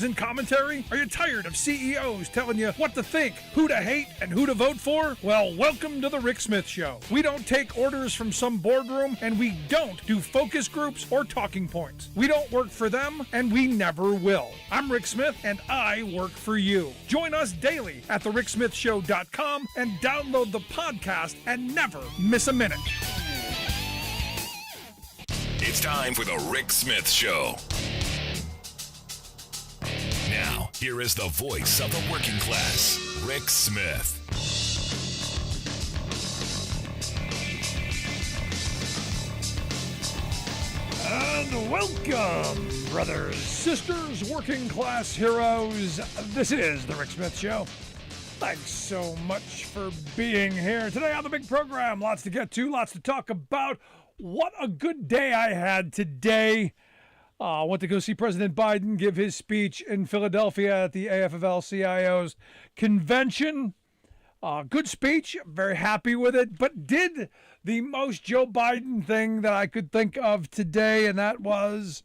And commentary? Are you tired of CEOs telling you what to think, who to hate, and who to vote for? Well, welcome to the Rick Smith Show. We don't take orders from some boardroom, and we don't do focus groups or talking points. We don't work for them, and we never will. I'm Rick Smith, and I work for you. Join us daily at thericksmithshow.com and download the podcast and never miss a minute. It's time for the Rick Smith Show. Now, here is the voice of the working class, Rick Smith. And welcome, brothers, sisters, working class heroes. This is the Rick Smith Show. Thanks so much for being here. Today on the big program, lots to get to, lots to talk about. What a good day I had today. I went to go see President Biden give his speech in Philadelphia at the AFL-CIO's convention. Good speech, very happy with it, but did the most Joe Biden thing that I could think of today, and that was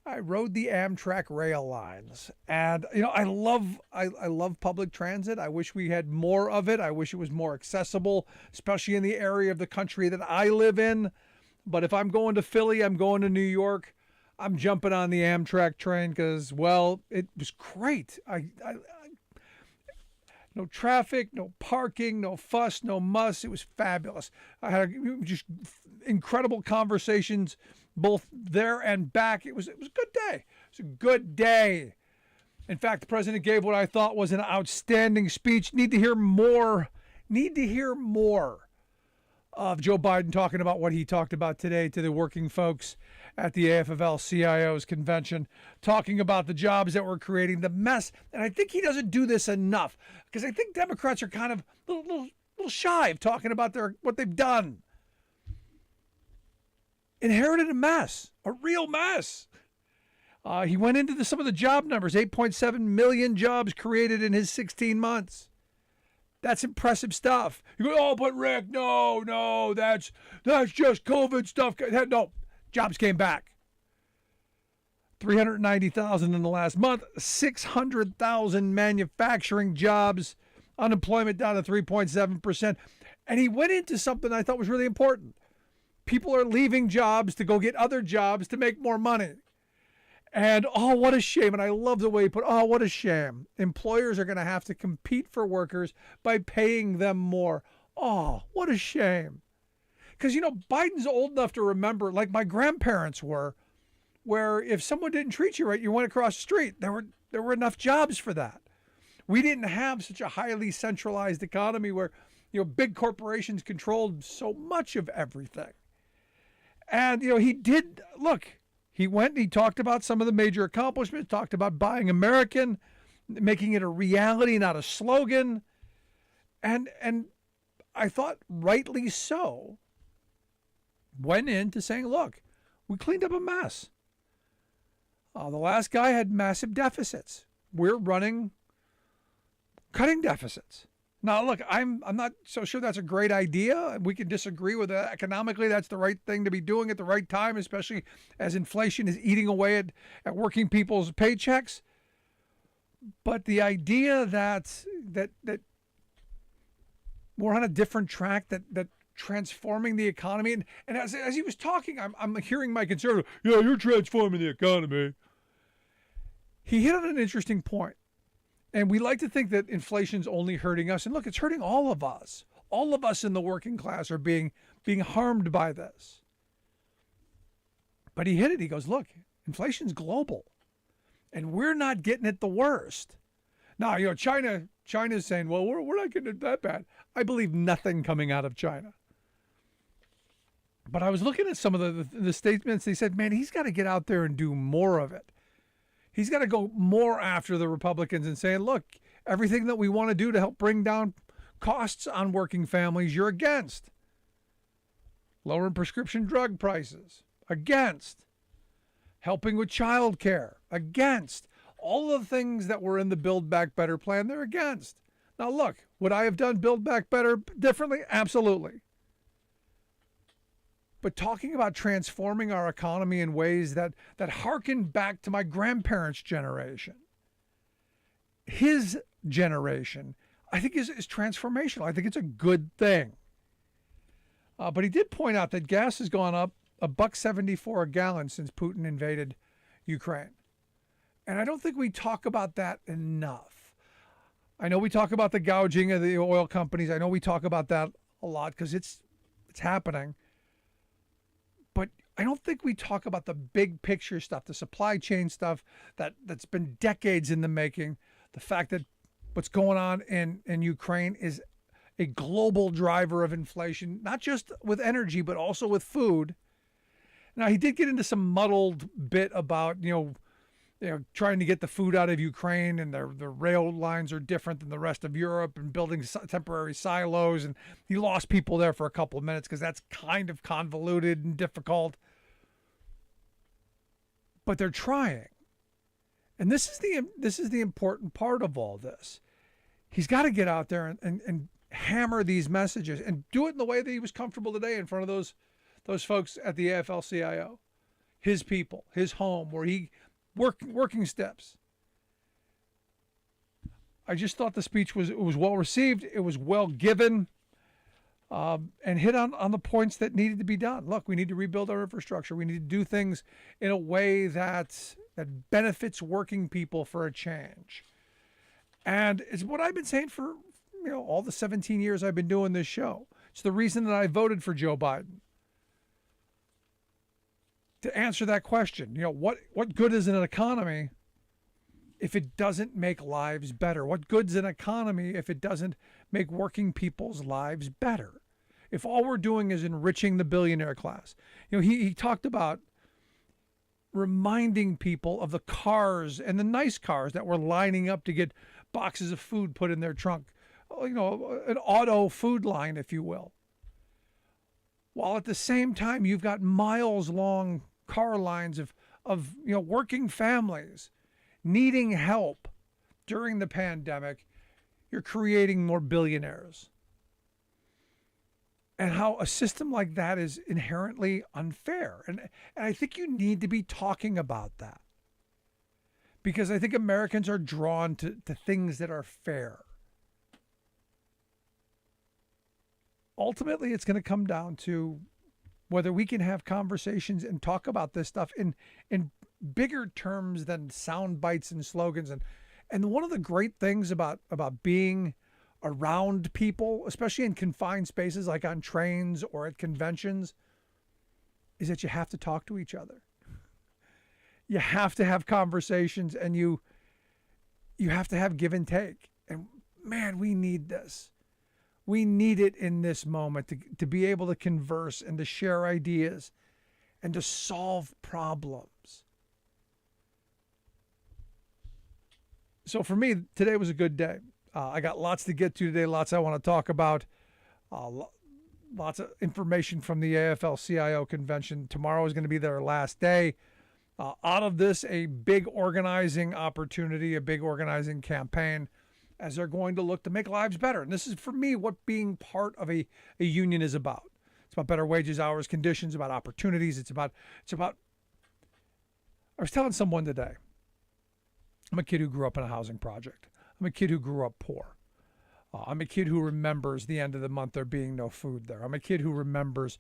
I rode the Amtrak rail lines. And, you know, I love public transit. I wish we had more of it. I wish it was more accessible, especially in the area of the country that I live in. But if I'm going to Philly, I'm going to New York, I'm jumping on the Amtrak train because, well, it was great. No traffic, no parking, no fuss, no muss. It was fabulous. I had just incredible conversations both there and back. It was a good day. It was a good day. In fact, the president gave what I thought was an outstanding speech. Need to hear more of Joe Biden talking about what he talked about today to the working folks at the AFL-CIO's convention, talking about the jobs that we're creating, the mess. And I think he doesn't do this enough because I think Democrats are kind of a little shy of talking about what they've done. Inherited a mess, a real mess. He went into some of the job numbers, 8.7 million jobs created in his 16 months. That's impressive stuff. You go, oh, but Rick, no, that's just COVID stuff. No, jobs came back. 390,000 in the last month, 600,000 manufacturing jobs, unemployment down to 3.7%. And he went into something I thought was really important. People are leaving jobs to go get other jobs to make more money. And, oh, what a shame. And I love the way he put, oh, what a shame. Employers are going to have to compete for workers by paying them more. Oh, what a shame. Because, you know, Biden's old enough to remember, like my grandparents were, where if someone didn't treat you right, you went across the street. There were enough jobs for that. We didn't have such a highly centralized economy where, you know, big corporations controlled so much of everything. And, you know, he went and he talked about some of the major accomplishments, talked about buying American, making it a reality, not a slogan. And I thought rightly so, went into saying, look, we cleaned up a mess. The last guy had massive deficits. We're cutting deficits. Now, look, I'm not so sure that's a great idea. We can disagree with that. Economically, that's the right thing to be doing at the right time, especially as inflation is eating away at working people's paychecks. But the idea that we're on a different track, that transforming the economy, and as he was talking, I'm hearing my conservative, yeah, you're transforming the economy. He hit on an interesting point. And we like to think that inflation's only hurting us. And look, it's hurting all of us. All of us in the working class are being harmed by this. But he hit it. He goes, look, inflation's global. And we're not getting it the worst. Now, you know, China's saying, well, we're not getting it that bad. I believe nothing coming out of China. But I was looking at some of the statements. They said, man, he's got to get out there and do more of it. He's got to go more after the Republicans and saying, look, everything that we want to do to help bring down costs on working families, you're against. Lowering prescription drug prices, against. Helping with child care, against. All of the things that were in the Build Back Better plan, they're against. Now, look, would I have done Build Back Better differently? Absolutely. but talking about transforming our economy in ways that harken back to my grandparents' generation. His generation, I think, is transformational. I think it's a good thing. But he did point out that gas has gone up $1.74 a gallon since Putin invaded Ukraine. And I don't think we talk about that enough. I know we talk about the gouging of the oil companies. I know we talk about that a lot because it's happening. But I don't think we talk about the big picture stuff, the supply chain stuff that's been decades in the making. The fact that what's going on in Ukraine is a global driver of inflation, not just with energy, but also with food. Now, he did get into some muddled bit about, trying to get the food out of Ukraine, and the rail lines are different than the rest of Europe, and building temporary silos. And he lost people there for a couple of minutes because that's kind of convoluted and difficult. But they're trying. And this is the important part of all this. He's got to get out there and hammer these messages and do it in the way that he was comfortable today in front of those folks at the AFL-CIO, his people, his home, where he working steps. I just thought the speech was well received. It was well given, and hit on the points that needed to be done. Look, we need to rebuild our infrastructure. We need to do things in a way that benefits working people for a change. And it's what I've been saying for all the 17 years I've been doing this show. It's the reason that I voted for Joe Biden. To answer that question, what good is an economy if it doesn't make lives better? What good's an economy if it doesn't make working people's lives better? If all we're doing is enriching the billionaire class. He talked about reminding people of the cars and the nice cars that were lining up to get boxes of food put in their trunk. An auto food line, if you will. While at the same time, you've got miles long car lines of working families needing help during the pandemic. You're creating more billionaires. And how a system like that is inherently unfair. And I think you need to be talking about that. Because I think Americans are drawn to things that are fair. Ultimately, it's going to come down to whether we can have conversations and talk about this stuff in bigger terms than sound bites and slogans. And one of the great things about being around people, especially in confined spaces like on trains or at conventions, is that you have to talk to each other. You have to have conversations, and you have to have give and take. And man, we need this. We need it in this moment to be able to converse and to share ideas and to solve problems. So for me, today was a good day. I got lots to get to today, lots I want to talk about, lots of information from the AFL-CIO convention. Tomorrow is going to be their last day. Out of this, a big organizing opportunity, a big organizing campaign, as they're going to look to make lives better. And this is, for me, what being part of a union is about. It's about better wages, hours, conditions, about opportunities. It's about, I was telling someone today, I'm a kid who grew up in a housing project. I'm a kid who grew up poor. I'm a kid who remembers the end of the month there being no food there. I'm a kid who remembers,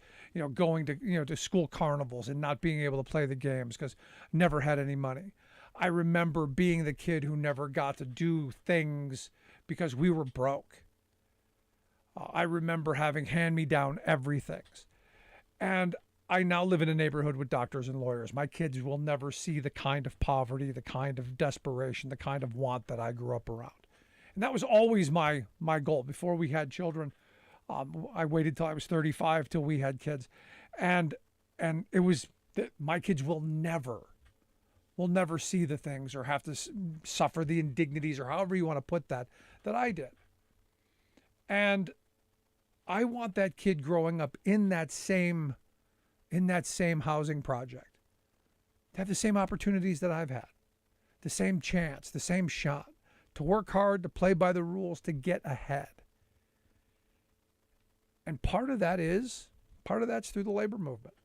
going to, to school carnivals and not being able to play the games because I never had any money. I remember being the kid who never got to do things because we were broke. I remember having hand-me-down everythings. And I now live in a neighborhood with doctors and lawyers. My kids will never see the kind of poverty, the kind of desperation, the kind of want that I grew up around. And that was always my goal. Before we had children, I waited till I was 35 till we had kids. And it was that my kids will never see the things or have to suffer the indignities or however you want to put that I did. And I want that kid growing up in that same housing project to have the same opportunities that I've had, the same chance, the same shot, to work hard, to play by the rules, to get ahead. And part of that is Part of that's through the labor movement.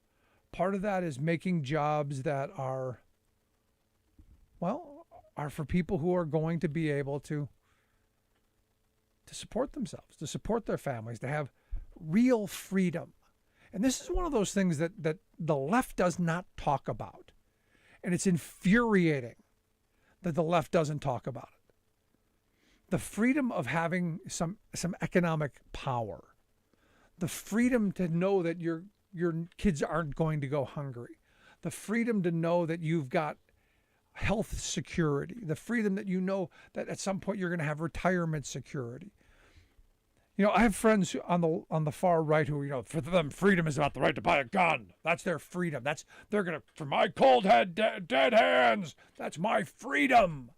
Part of that is making jobs that are for people who are going to be able to support themselves, to support their families, to have real freedom. And this is one of those things that the left does not talk about. And it's infuriating that the left doesn't talk about it. The freedom of having some economic power. The freedom to know that your kids aren't going to go hungry. The freedom to know that you've got health security. The freedom that you know that at some point you're going to have retirement security. You know, I have friends on the far right who, you know, for them, freedom is about the right to buy a gun. That's their freedom. They're going to, for my cold dead hands, that's my freedom.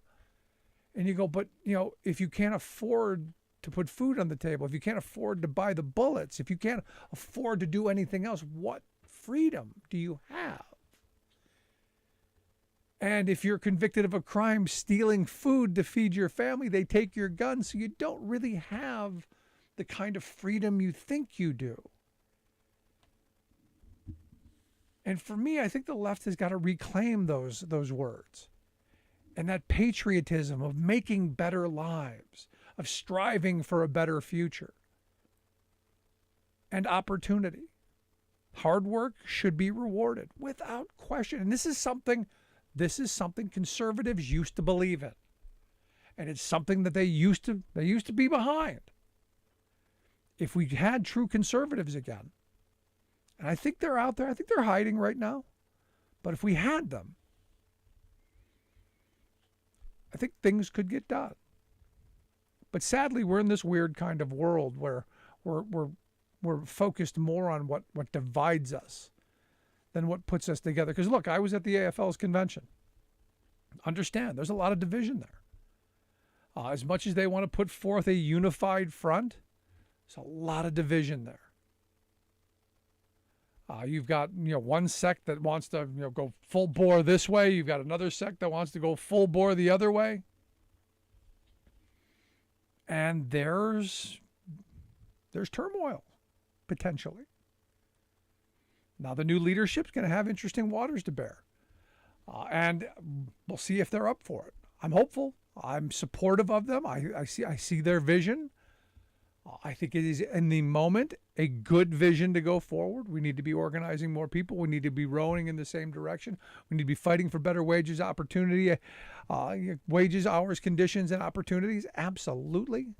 And you go, but, you know, if you can't afford to put food on the table, if you can't afford to buy the bullets, if you can't afford to do anything else, what freedom do you have? And if you're convicted of a crime stealing food to feed your family, they take your gun, so you don't really have the kind of freedom you think you do. And for me, I think the left has got to reclaim those words. And that patriotism of making better lives, of striving for a better future. And opportunity. Hard work should be rewarded without question. And this is something conservatives used to believe in. And it's something that they used to be behind. If we had true conservatives again, and I think they're out there, I think they're hiding right now, but if we had them, I think things could get done. But sadly, we're in this weird kind of world where we're focused more on what divides us than what puts us together. Because look, I was at the AFL's convention. Understand, there's a lot of division there. As much as they want to put forth a unified front, there's a lot of division there. You've got one sect that wants to go full bore this way. You've got another sect that wants to go full bore the other way. And there's turmoil, potentially. Now the new leadership's going to have interesting waters to bear. And we'll see if they're up for it. I'm hopeful. I'm supportive of them. I see their vision. I think it is, in the moment, a good vision to go forward. We need to be organizing more people. We need to be rowing in the same direction. We need to be fighting for better wages, opportunity, wages, hours, conditions, and opportunities. Absolutely.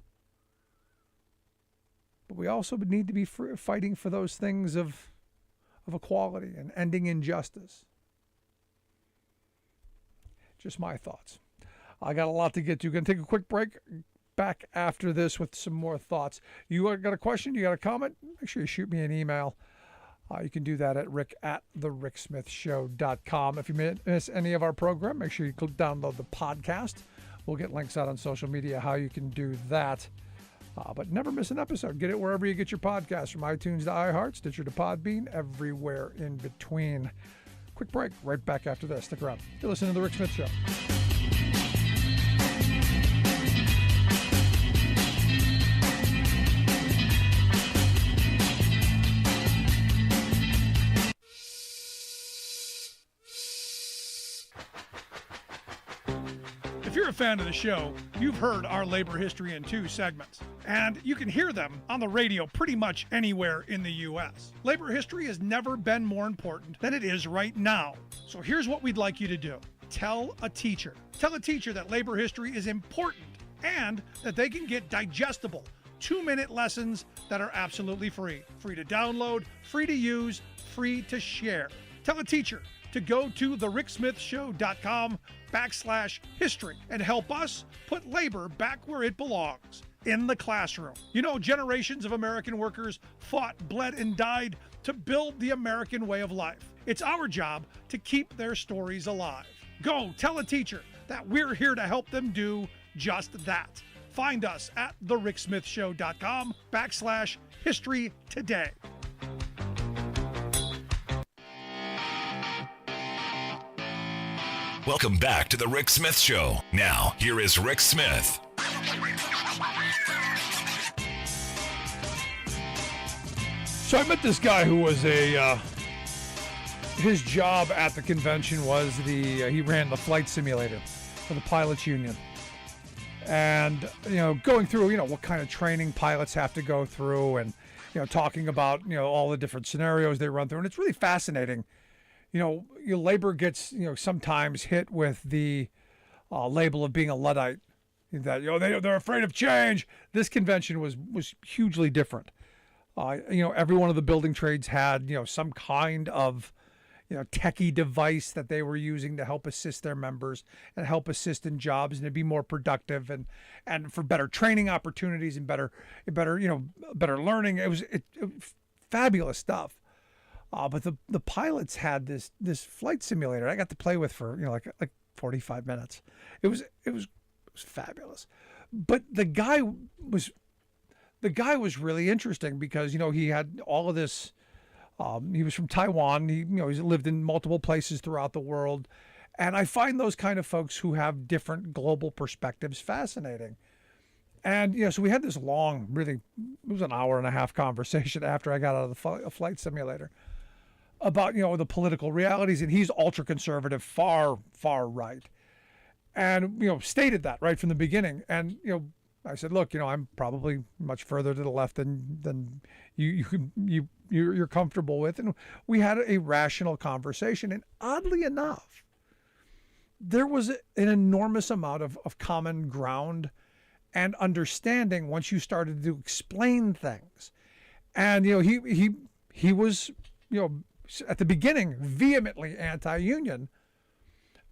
But we also need to be fighting for those things of equality and ending injustice. Just my thoughts. I got a lot to get to. Going to take a quick break. Back after this with some more thoughts. You got a question? You got a comment? Make sure you shoot me an email. You can do that at rick@thericksmithshow.com. If you miss any of our program, make sure you download the podcast. We'll get links out on social media how you can do that. But never miss an episode. Get it wherever you get your podcasts, from iTunes to iHeart, Stitcher to Podbean, everywhere in between. Quick break. Right back after this. Stick around. You're listening to The Rick Smith Show. If you're a fan of the show, you've heard our labor history in 2 segments, and you can hear them on the radio pretty much anywhere in the U.S. Labor history has never been more important than it is right now. So here's what we'd like you to do. Tell a teacher. Tell a teacher that labor history is important and that they can get digestible 2-minute lessons that are absolutely free. Free to download, free to use, free to share. Tell a teacher to go to thericksmithshow.com/history and help us put labor back where it belongs, in the classroom. You know, generations of American workers fought, bled, and died to build the American way of life. It's our job to keep their stories alive. Go tell a teacher that we're here to help them do just that. Find us at thericksmithshow.com/history today. Welcome back to The Rick Smith Show. Now, here is Rick Smith. So I met this guy who was his job at the convention was he ran the flight simulator for the pilots union. And, going through, what kind of training pilots have to go through and, talking about, all the different scenarios they run through. And it's really fascinating. Your labor gets, sometimes hit with the label of being a Luddite. That, they're afraid of change. This convention was hugely different. Every one of the building trades had, some kind of, techie device that they were using to help assist their members and help assist in jobs and to be more productive and for better training opportunities and better learning. It was fabulous stuff. But the pilots had this flight simulator I got to play with for, like 45 minutes. It was fabulous. But the guy was really interesting because, he had all of this. He was from Taiwan. He's lived in multiple places throughout the world. And I find those kind of folks who have different global perspectives fascinating. And, so we had this long, really, it was an hour and a half conversation after I got out of the flight simulator about, the political realities. And he's ultra conservative, far, far right. And, stated that right from the beginning. And, I said, look, I'm probably much further to the left than you're comfortable with. And we had a rational conversation. And oddly enough, there was an enormous amount of common ground and understanding once you started to explain things. And, he was, at the beginning, vehemently anti-union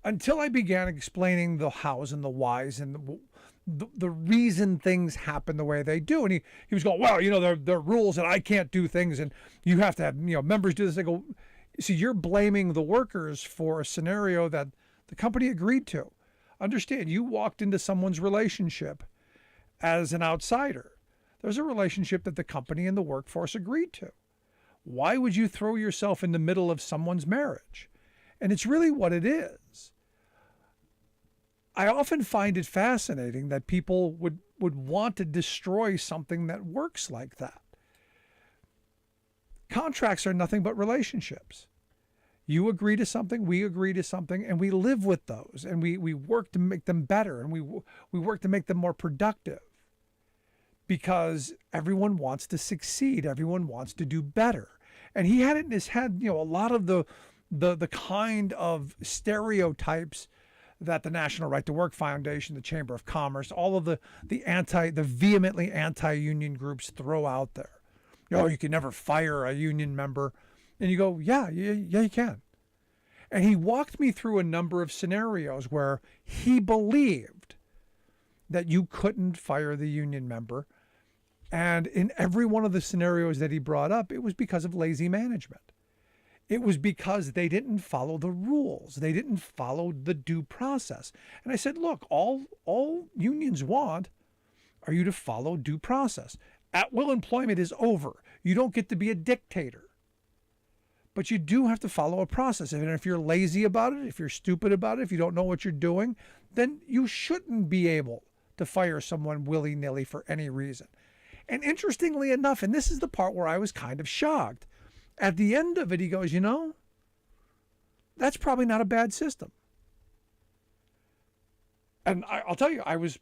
until I began explaining the hows and the whys and the reason things happen the way they do. And he was going, well, there are rules and I can't do things and you have to have, members do this. I go, see, you're blaming the workers for a scenario that the company agreed to. Understand, you walked into someone's relationship as an outsider. There's a relationship that the company and the workforce agreed to. Why would you throw yourself in the middle of someone's marriage? And it's really what it is. I often find it fascinating that people would want to destroy something that works like that. Contracts are nothing but relationships. You agree to something, we agree to something, and we live with those, and we work to make them better, and we work to make them more productive. Because everyone wants to succeed, everyone wants to do better. And he had it in his head, a lot of the kind of stereotypes that the National Right to Work Foundation, the Chamber of Commerce, all of the vehemently anti-union groups throw out there. You can never fire a union member. And you go, yeah, you can. And he walked me through a number of scenarios where he believed that you couldn't fire the union member. And in every one of the scenarios that he brought up, it was because of lazy management. It was because they didn't follow the rules. They didn't follow the due process. And I said, look, all unions want are you to follow due process. At-will employment is over. You don't get to be a dictator. But you do have to follow a process. And if you're lazy about it, if you're stupid about it, if you don't know what you're doing, then you shouldn't be able to fire someone willy-nilly for any reason. And interestingly enough, and this is the part where I was kind of shocked, at the end of it, he goes, that's probably not a bad system. And I'll tell you, I was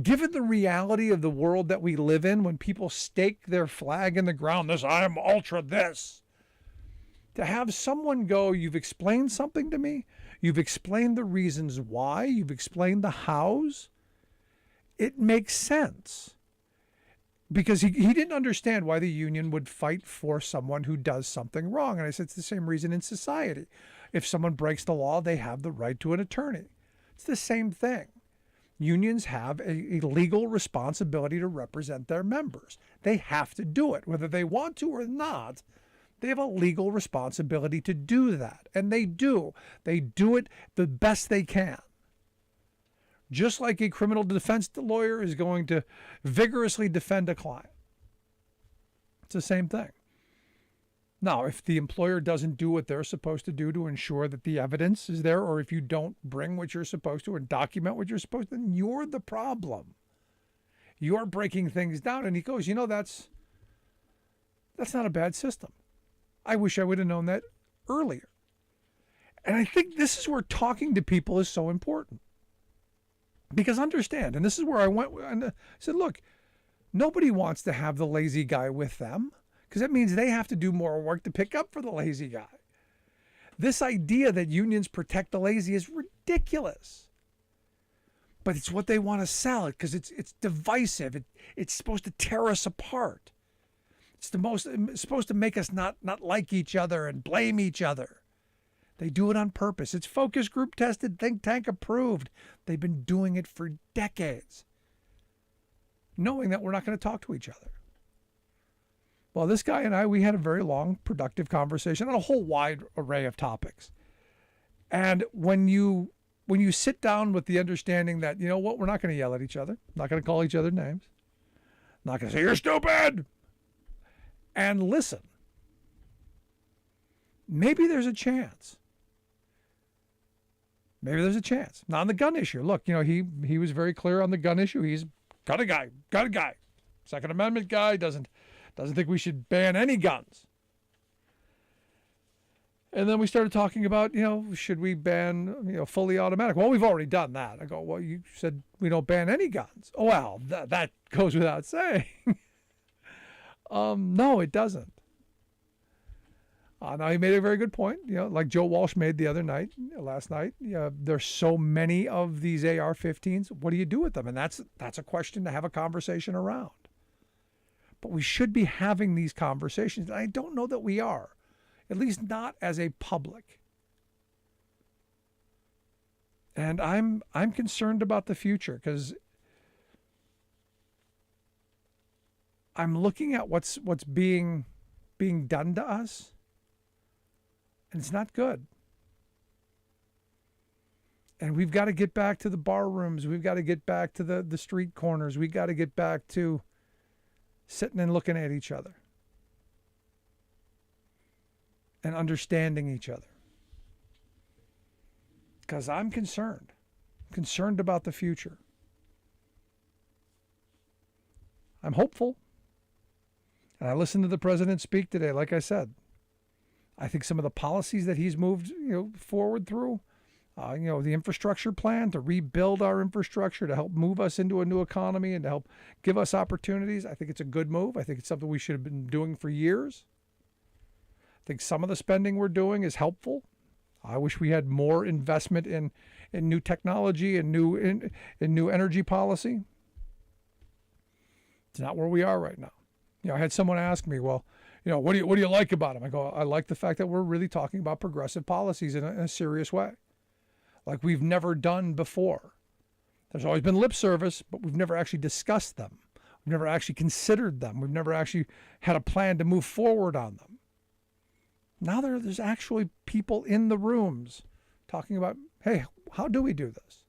given the reality of the world that we live in, when people stake their flag in the ground, I'm ultra this. To have someone go, you've explained something to me, you've explained the reasons why, you've explained the hows, it makes sense. Because he didn't understand why the union would fight for someone who does something wrong. And I said, it's the same reason in society. If someone breaks the law, they have the right to an attorney. It's the same thing. Unions have a legal responsibility to represent their members. They have to do it, whether they want to or not. They have a legal responsibility to do that. And they do. They do it the best they can. Just like a criminal defense lawyer is going to vigorously defend a client. It's the same thing. Now, if the employer doesn't do what they're supposed to do to ensure that the evidence is there, or if you don't bring what you're supposed to and document what you're supposed to, then you're the problem. You're breaking things down. And he goes, That's not a bad system. I wish I would have known that earlier. And I think this is where talking to people is so important. Because understand, and this is where I went and said, look, nobody wants to have the lazy guy with them, because that means they have to do more work to pick up for the lazy guy. This idea that unions protect the lazy is ridiculous. But it's what they want to sell it because it's divisive. It's supposed to tear us apart. It's supposed to make us not like each other and blame each other. They do it on purpose. It's focus group tested, think tank approved. They've been doing it for decades, knowing that we're not going to talk to each other. Well, this guy and I, we had a very long, productive conversation on a whole wide array of topics. And when you sit down with the understanding that, you know what, we're not going to yell at each other, not going to call each other names, not going to say, you're stupid, and listen, maybe there's a chance. Maybe there's a chance. Not on the gun issue. Look, you know, he was very clear on the gun issue. He's got a guy. Second Amendment guy, doesn't think we should ban any guns. And then we started talking about, you know, should we ban, you know, fully automatic? Well, we've already done that. I go, well, you said we don't ban any guns. Oh, well, that goes without saying. No, it doesn't. Now, he made a very good point, you know, like Joe Walsh made last night. There's so many of these AR-15s. What do you do with them? And that's a question to have a conversation around. But we should be having these conversations. And I don't know that we are, at least not as a public. And I'm concerned about the future because I'm looking at what's being done to us, and it's not good. And we've got to get back to the bar rooms. We've got to get back to the street corners. We've got to get back to sitting and looking at each other and understanding each other. Because I'm concerned about the future. I'm hopeful. And I listened to the president speak today. Like I said, I think some of the policies that he's moved, forward through, the infrastructure plan to rebuild our infrastructure to help move us into a new economy and to help give us opportunities. I think it's a good move. I think it's something we should have been doing for years. I think some of the spending we're doing is helpful. I wish we had more investment in new technology and new energy policy. It's not where we are right now. I had someone ask me, well, what do you like about him? I go, I like the fact that we're really talking about progressive policies in a serious way, like we've never done before. There's always been lip service, but we've never actually discussed them. We've never actually considered them. We've never actually had a plan to move forward on them. Now there's actually people in the rooms talking about, hey, how do we do this?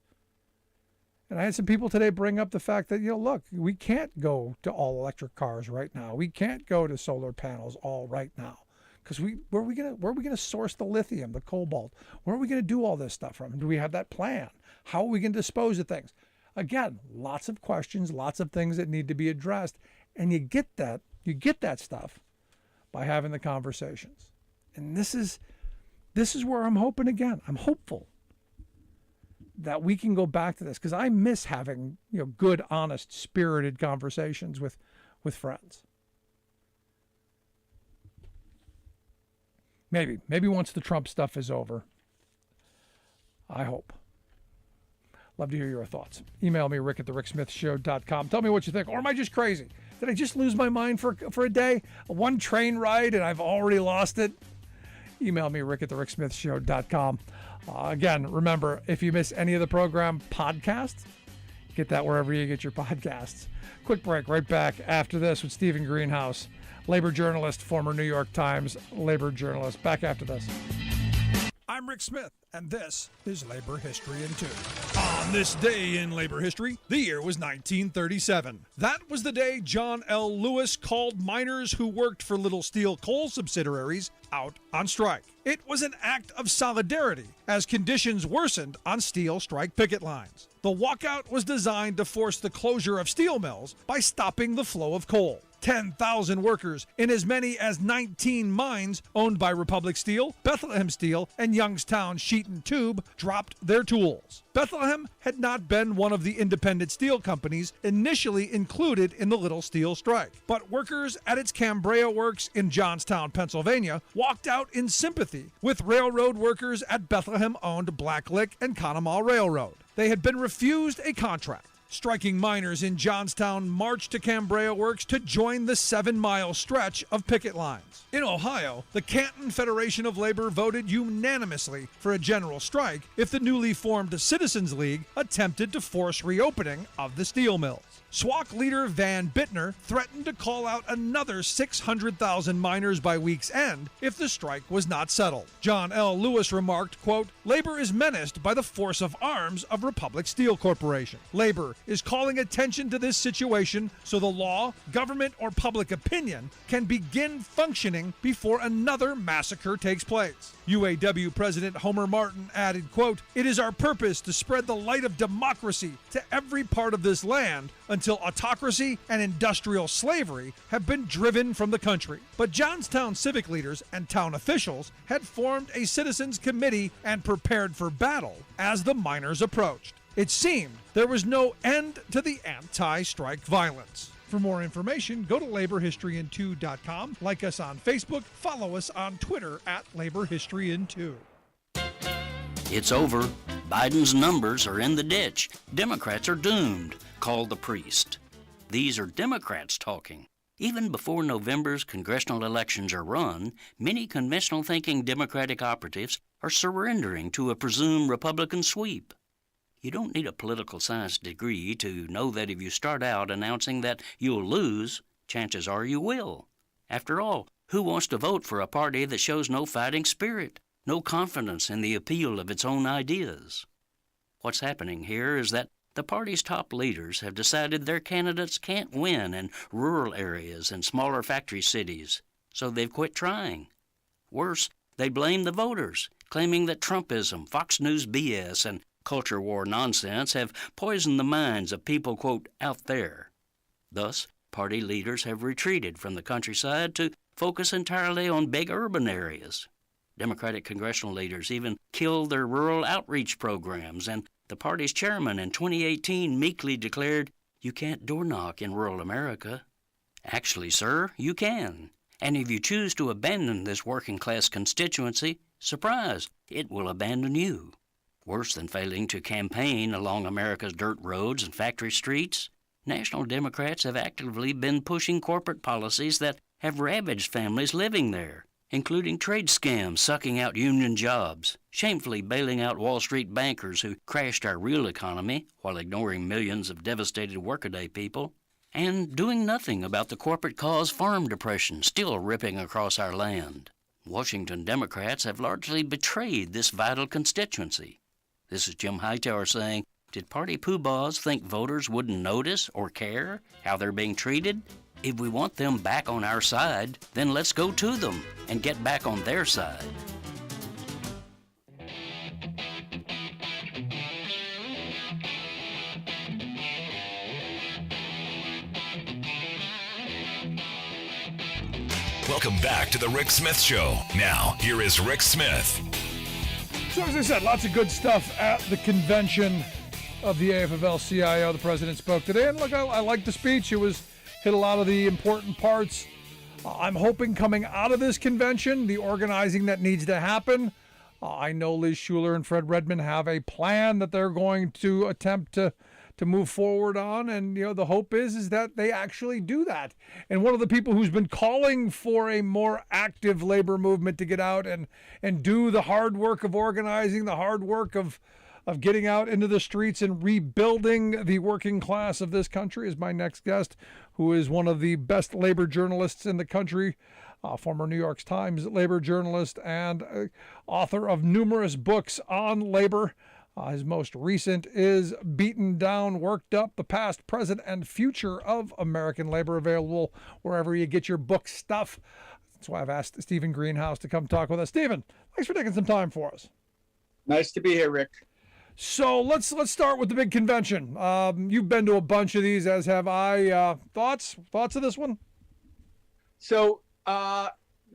And I had some people today bring up the fact that, look, we can't go to all electric cars right now. We can't go to solar panels all right now. Because where are we gonna source the lithium, the cobalt? Where are we gonna do all this stuff from? Do we have that plan? How are we gonna dispose of things? Again, lots of questions, lots of things that need to be addressed. And you get that stuff by having the conversations. And this is where I'm hoping again. I'm hopeful that we can go back to this because I miss having good, honest, spirited conversations with friends. Maybe once the Trump stuff is over. I hope. Love to hear your thoughts. Email me, rick@thericksmithshow.com. Tell me what you think. Or am I just crazy? Did I just lose my mind for a day? One train ride and I've already lost it? Email me, rick@thericksmithshow.com. Again, remember, if you miss any of the program podcast, get that wherever you get your podcasts. Quick break, right back after this with Stephen Greenhouse, labor journalist, former New York Times labor journalist. Back after this. I'm Rick Smith, and this is Labor History in 2. On this day in labor history, the year was 1937. That was the day John L. Lewis called miners who worked for Little Steel coal subsidiaries out on strike. It was an act of solidarity as conditions worsened on steel strike picket lines. The walkout was designed to force the closure of steel mills by stopping the flow of coal. 10,000 workers in as many as 19 mines owned by Republic Steel, Bethlehem Steel, and Youngstown Sheet and Tube dropped their tools. Bethlehem had not been one of the independent steel companies initially included in the Little Steel strike, but workers at its Cambria works in Johnstown, Pennsylvania, walked out in sympathy with railroad workers at Bethlehem-owned Blacklick and Conemaugh Railroad. They had been refused a contract. Striking miners in Johnstown marched to Cambria Works to join the 7-mile stretch of picket lines. In Ohio, the Canton Federation of Labor voted unanimously for a general strike if the newly formed Citizens League attempted to force reopening of the steel mills. SWAC leader Van Bittner threatened to call out another 600,000 miners by week's end if the strike was not settled. John L. Lewis remarked, quote, "Labor is menaced by the force of arms of Republic Steel Corporation. Labor is calling attention to this situation so the law, government, or public opinion can begin functioning before another massacre takes place." UAW President Homer Martin added, quote, "It is our purpose to spread the light of democracy to every part of this land until autocracy and industrial slavery have been driven from the country." But Johnstown civic leaders and town officials had formed a citizens committee and prepared for battle as the miners approached. It seemed there was no end to the anti-strike violence. For more information, go to laborhistoryin2.com, like us on Facebook, follow us on Twitter at laborhistoryin2. It's over. Biden's numbers are in the ditch. Democrats are doomed, called the priest. These are Democrats talking. Even before November's congressional elections are run, many conventional-thinking Democratic operatives are surrendering to a presumed Republican sweep. You don't need a political science degree to know that if you start out announcing that you'll lose, chances are you will. After all, who wants to vote for a party that shows no fighting spirit, no confidence in the appeal of its own ideas? What's happening here is that the party's top leaders have decided their candidates can't win in rural areas and smaller factory cities, so they've quit trying. Worse, they blame the voters, claiming that Trumpism, Fox News BS, and culture war nonsense have poisoned the minds of people, quote, out there. Thus, party leaders have retreated from the countryside to focus entirely on big urban areas. Democratic congressional leaders even killed their rural outreach programs, and the party's chairman in 2018 meekly declared, "You can't door knock in rural America." Actually, sir, you can. And if you choose to abandon this working-class constituency, surprise, it will abandon you. Worse than failing to campaign along America's dirt roads and factory streets, National Democrats have actively been pushing corporate policies that have ravaged families living there, including trade scams sucking out union jobs, shamefully bailing out Wall Street bankers who crashed our real economy while ignoring millions of devastated workaday people, and doing nothing about the corporate-caused farm depression still ripping across our land. Washington Democrats have largely betrayed this vital constituency. This is Jim Hightower saying, did party poobahs think voters wouldn't notice or care how they're being treated? If we want them back on our side, then let's go to them and get back on their side. Welcome back to the Rick Smith Show. Now, here is Rick Smith. So as I said, lots of good stuff at the convention of the AFL-CIO. The president spoke today, and look, I liked the speech. It hit a lot of the important parts. I'm hoping coming out of this convention, the organizing that needs to happen. I know Liz Schuler and Fred Redmond have a plan that they're going to attempt to move forward on, and the hope is that they actually do that. And one of the people who's been calling for a more active labor movement to get out and do the hard work of organizing, the hard work of getting out into the streets and rebuilding the working class of this country is my next guest, who is one of the best labor journalists in the country, former New York Times labor journalist and author of numerous books on labor. His most recent is Beaten Down, Worked Up, The Past, Present, and Future of American Labor, available wherever you get your book stuff. That's why I've asked Stephen Greenhouse to come talk with us. Stephen, thanks for taking some time for us. Nice to be here, Rick. So let's start with the big convention. You've been to a bunch of these, as have I. Thoughts of this one? So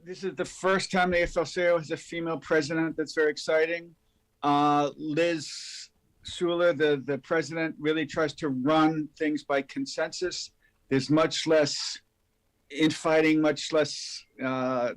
this is the first time the AFL-CIO has a female president. That's very exciting. Liz Schuler, the president, really tries to run things by consensus. There's much less infighting, much less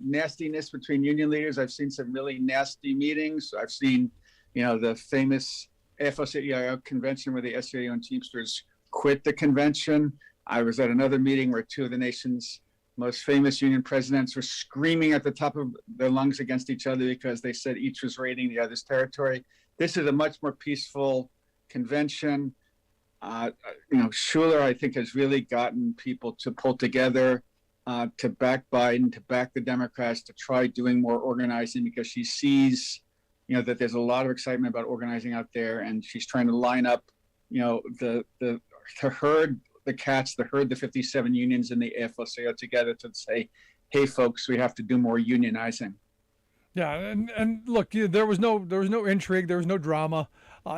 nastiness between union leaders. I've seen some really nasty meetings. I've seen, the famous AFL-CIO convention where the SCIO and Teamsters quit the convention. I was at another meeting where two of the nation's most famous union presidents were screaming at the top of their lungs against each other because they said each was raiding the other's territory. This is a much more peaceful convention. Schuler, I think, has really gotten people to pull together, to back Biden, to back the Democrats, to try doing more organizing, because she sees, that there's a lot of excitement about organizing out there, and she's trying to line up, the herd, the 57 unions in the AFL-CIO together to say, hey, folks, we have to do more unionizing. Yeah, and look, there was no intrigue, there was no drama.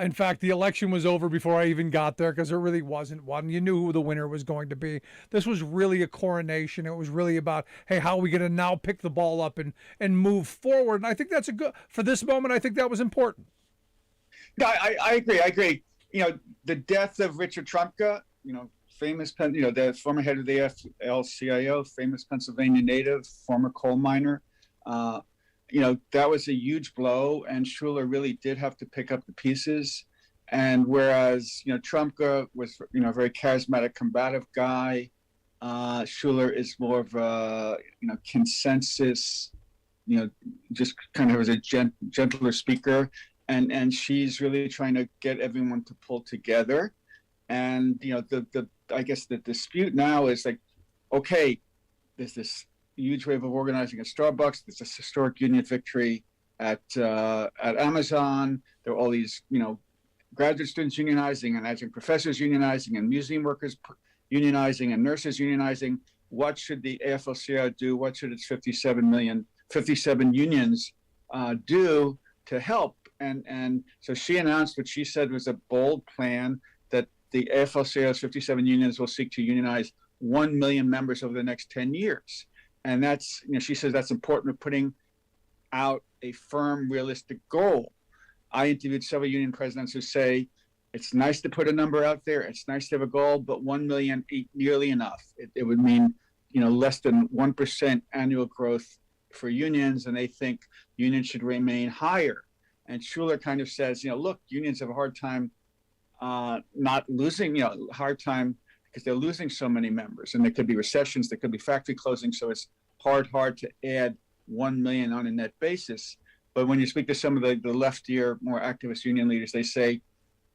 In fact, the election was over before I even got there, because there really wasn't one. You knew who the winner was going to be. This was really a coronation. It was really about, hey, how are we going to now pick the ball up and move forward? And I think that's for this moment, I think that was important. No, I agree. The death of Richard Trumka, famous, the former head of the AFL-CIO, famous Pennsylvania native, former coal miner. That was a huge blow, and Schuler really did have to pick up the pieces. And whereas, Trumka was, a very charismatic, combative guy, Schuler is more of a, consensus, just kind of as a gentler speaker. And she's really trying to get everyone to pull together. And, I guess the dispute now is like, okay, there's this huge wave of organizing at Starbucks. There's this historic union victory at Amazon. There are all these, graduate students unionizing and adjunct professors unionizing and museum workers unionizing and nurses unionizing. What should the AFL-CIO do? What should its 57 unions do to help? And so she announced what she said was a bold plan that the AFL-CIO's 57 unions will seek to unionize 1 million members over the next 10 years. And that's, she says that's important to putting out a firm, realistic goal. I interviewed several union presidents who say, it's nice to put a number out there. It's nice to have a goal, but 1 million ain't nearly enough. It would mean, less than 1% annual growth for unions. And they think unions should remain higher. And Schuler kind of says, look, unions have a hard time not losing, hard time because they're losing so many members, and there could be recessions, there could be factory closings. So it's hard to add 1 million on a net basis. But when you speak to some of the leftier, more activist union leaders, they say,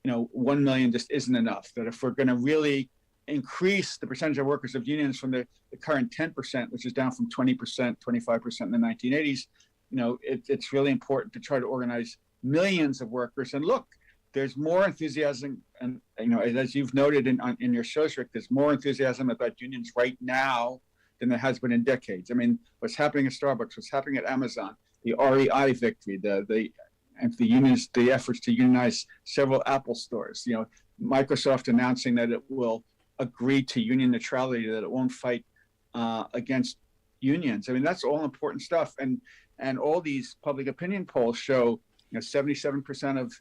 1 million just isn't enough. That if we're going to really increase the percentage of workers of unions from the current 10%, which is down from 20%, 25% in the 1980s, it's really important to try to organize millions of workers. And look, there's more enthusiasm, and as you've noted in your shows, Rick, there's more enthusiasm about unions right now than there has been in decades. I mean, what's happening at Starbucks, what's happening at Amazon, the REI victory, the unions, the efforts to unionize several Apple stores. Microsoft announcing that it will agree to union neutrality, that it won't fight against unions. I mean, that's all important stuff, and all these public opinion polls show 77% of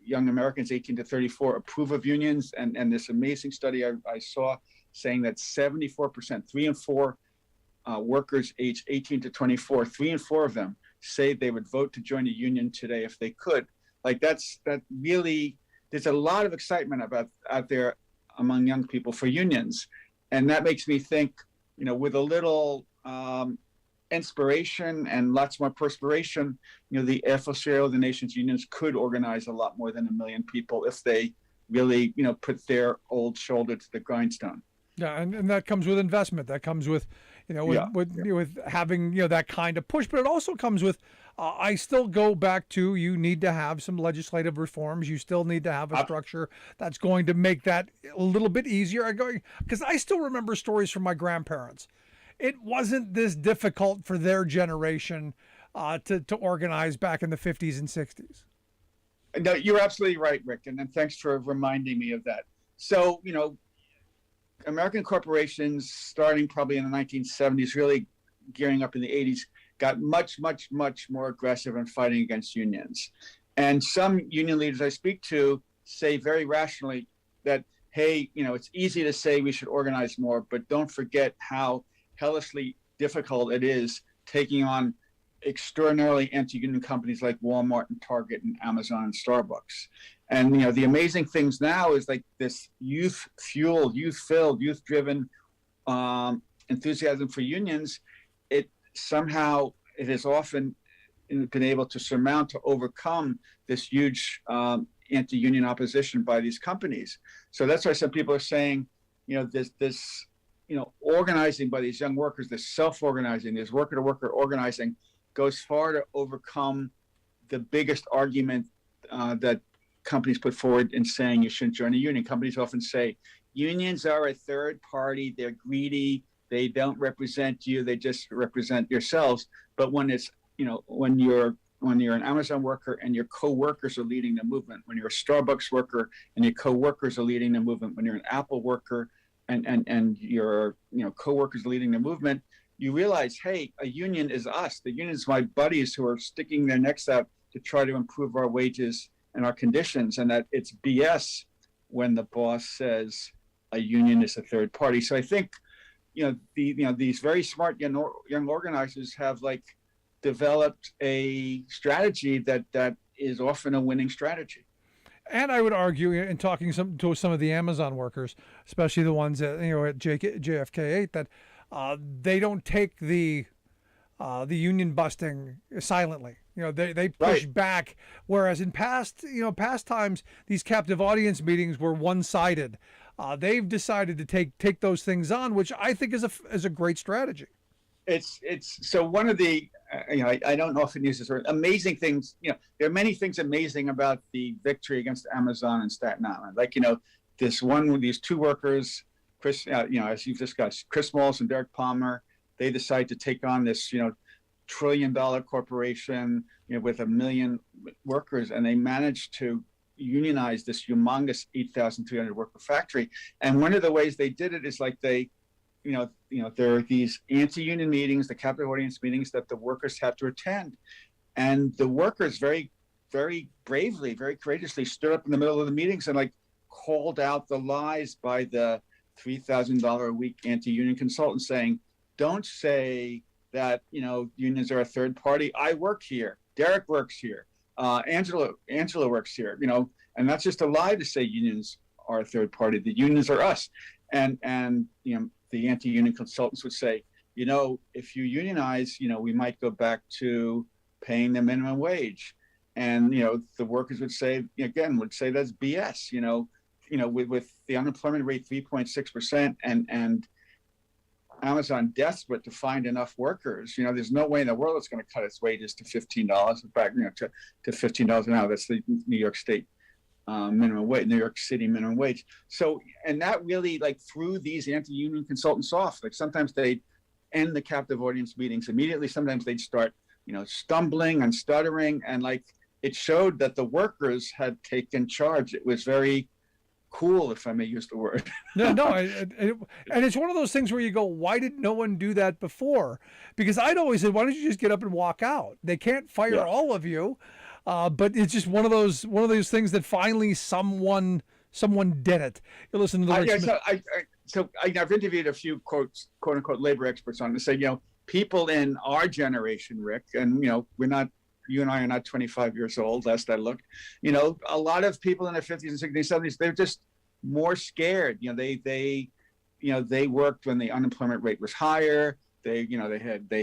young Americans 18 to 34 approve of unions, and this amazing study I saw saying that 74%, 3 in 4 workers aged 18 to 24, 3 in 4 of them say they would vote to join a union today if they could. Like that really, there's a lot of excitement out there among young people for unions, and that makes me think, with a little inspiration and lots more perspiration, the AFL-CIO, the nation's unions, could organize a lot more than 1 million people if they really, put their old shoulder to the grindstone. Yeah, and that comes with investment. That comes with, with having, that kind of push. But it also comes with, I still go back to, you need to have some legislative reforms. You still need to have a structure that's going to make that a little bit easier. Because I still remember stories from my grandparents. It wasn't this difficult for their generation to organize back in the 50s and 60s. No, you're absolutely right, Rick. And thanks for reminding me of that. So, American corporations, starting probably in the 1970s, really gearing up in the 80s, got much, much, much more aggressive in fighting against unions. And some union leaders I speak to say very rationally that, hey, it's easy to say we should organize more, but don't forget how hellishly difficult it is taking on extraordinarily anti-union companies like Walmart and Target and Amazon and Starbucks. And the amazing things now is like this youth-fueled, youth-filled, youth-driven enthusiasm for unions. It has often been able to overcome this huge anti-union opposition by these companies. So that's why some people are saying, this organizing by these young workers, this self-organizing, this worker-to-worker organizing, goes far to overcome the biggest argument that companies put forward in saying you shouldn't join a union. Companies often say unions are a third party, they're greedy, they don't represent you, they just represent yourselves. But when it's when you're an Amazon worker and your co-workers are leading the movement, when you're a Starbucks worker and your co-workers are leading the movement, when you're an Apple worker and your co-workers are leading the movement, you realize, hey, a union is us. The union is my buddies who are sticking their necks out to try to improve our wages and our conditions, and that it's BS when the boss says a union is a third party. So I think, these very smart young organizers have developed a strategy that is often a winning strategy. And I would argue, in talking to some of the Amazon workers, especially the ones at JFK8, that they don't take the union busting silently. They push back, whereas in past times these captive audience meetings were one-sided. They've decided to take those things on, which I think is a great strategy. It's so one of the I don't often use this word, amazing things. There are many things amazing about the victory against Amazon and Staten Island. This one with these two workers, Chris, as you've discussed, Chris Malls and Derek Palmer, they decide to take on this $1 trillion corporation with 1 million workers, and they managed to unionize this humongous 8,300 worker factory. And one of the ways they did it is there are these anti-union meetings, the captive audience meetings that the workers have to attend. And the workers very, very bravely, very courageously stood up in the middle of the meetings and called out the lies by the $3,000 a week anti-union consultant, saying, don't say that, unions are a third party. I work here. Derek works here. Angela works here, and that's just a lie to say unions are a third party. The unions are us. And the anti-union consultants would say, if you unionize, we might go back to paying the minimum wage. And, the workers would say that's BS, with the unemployment rate 3.6% and Amazon desperate to find enough workers, there's no way in the world it's going to cut its wages to $15 back, to $15 an hour. That's the New York State minimum wage, New York City minimum wage. So, and that really threw these anti-union consultants off. Sometimes they'd end the captive audience meetings immediately. Sometimes they'd start, stumbling and stuttering. And it showed that the workers had taken charge. It was very cool, if I may use the word. No, and it's one of those things where you go, why did no one do that before? Because I'd always said, why don't you just get up and walk out? They can't fire all of you. But it's just one of those things that finally someone did it. You listen to the I've interviewed a few quote unquote labor experts on to say, people in our generation, Rick, and you and I are not 25 years old, last I looked. A lot of people in their 50s and 60s, 70s, they're just more scared. They worked when the unemployment rate was higher. They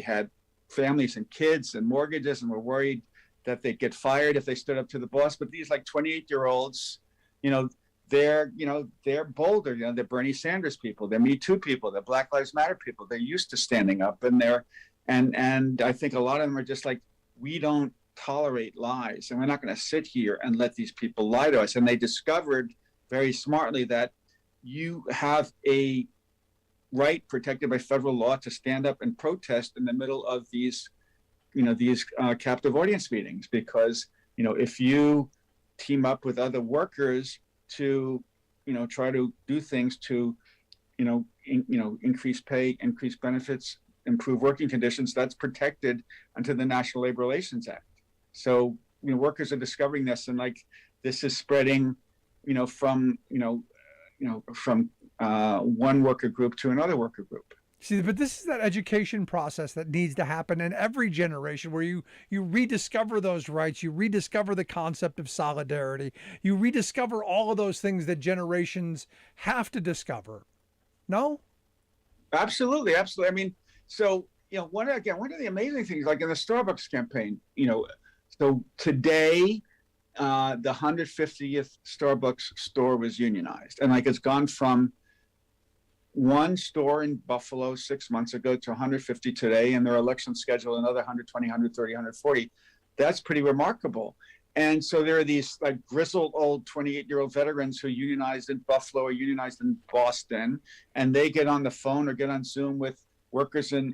had families and kids and mortgages and were worried that they'd get fired if they stood up to the boss. But these 28-year-olds, they're bolder. They're Bernie Sanders people. They're Me Too people. They're Black Lives Matter people. They're used to standing up, and I think a lot of them are just we don't tolerate lies, and we're not going to sit here and let these people lie to us. And they discovered very smartly that you have a right protected by federal law to stand up and protest in the middle of these captive audience meetings, because if you team up with other workers to try to do things to increase pay, increase benefits, improve working conditions. That's protected under the National Labor Relations Act. So workers are discovering this, and like this is spreading, from one worker group to another worker group. See, but this is that education process that needs to happen in every generation, where you rediscover those rights, you rediscover the concept of solidarity, you rediscover all of those things that generations have to discover. No? Absolutely. I mean, so one of the amazing things, like in the Starbucks campaign, so today, the 150th Starbucks store was unionized, and like it's gone from one store in Buffalo 6 months ago to 150 today, and their election schedule another 120, 130, 140. That's pretty remarkable. And so there are these like grizzled old 28-year-old veterans who unionized in Buffalo or unionized in Boston, and they get on the phone or get on Zoom with workers in,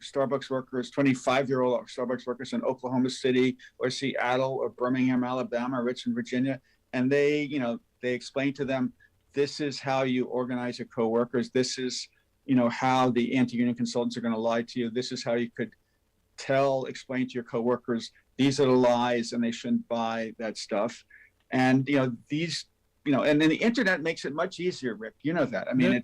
Starbucks workers, 25-year-old Starbucks workers in Oklahoma City or Seattle or Birmingham, Alabama, or Richmond, Virginia. And they explain to them, this is how you organize your coworkers. This is, how the anti-union consultants are going to lie to you. This is how you could explain to your coworkers, these are the lies and they shouldn't buy that stuff. And, and then the internet makes it much easier, Rick. You know that. I mean,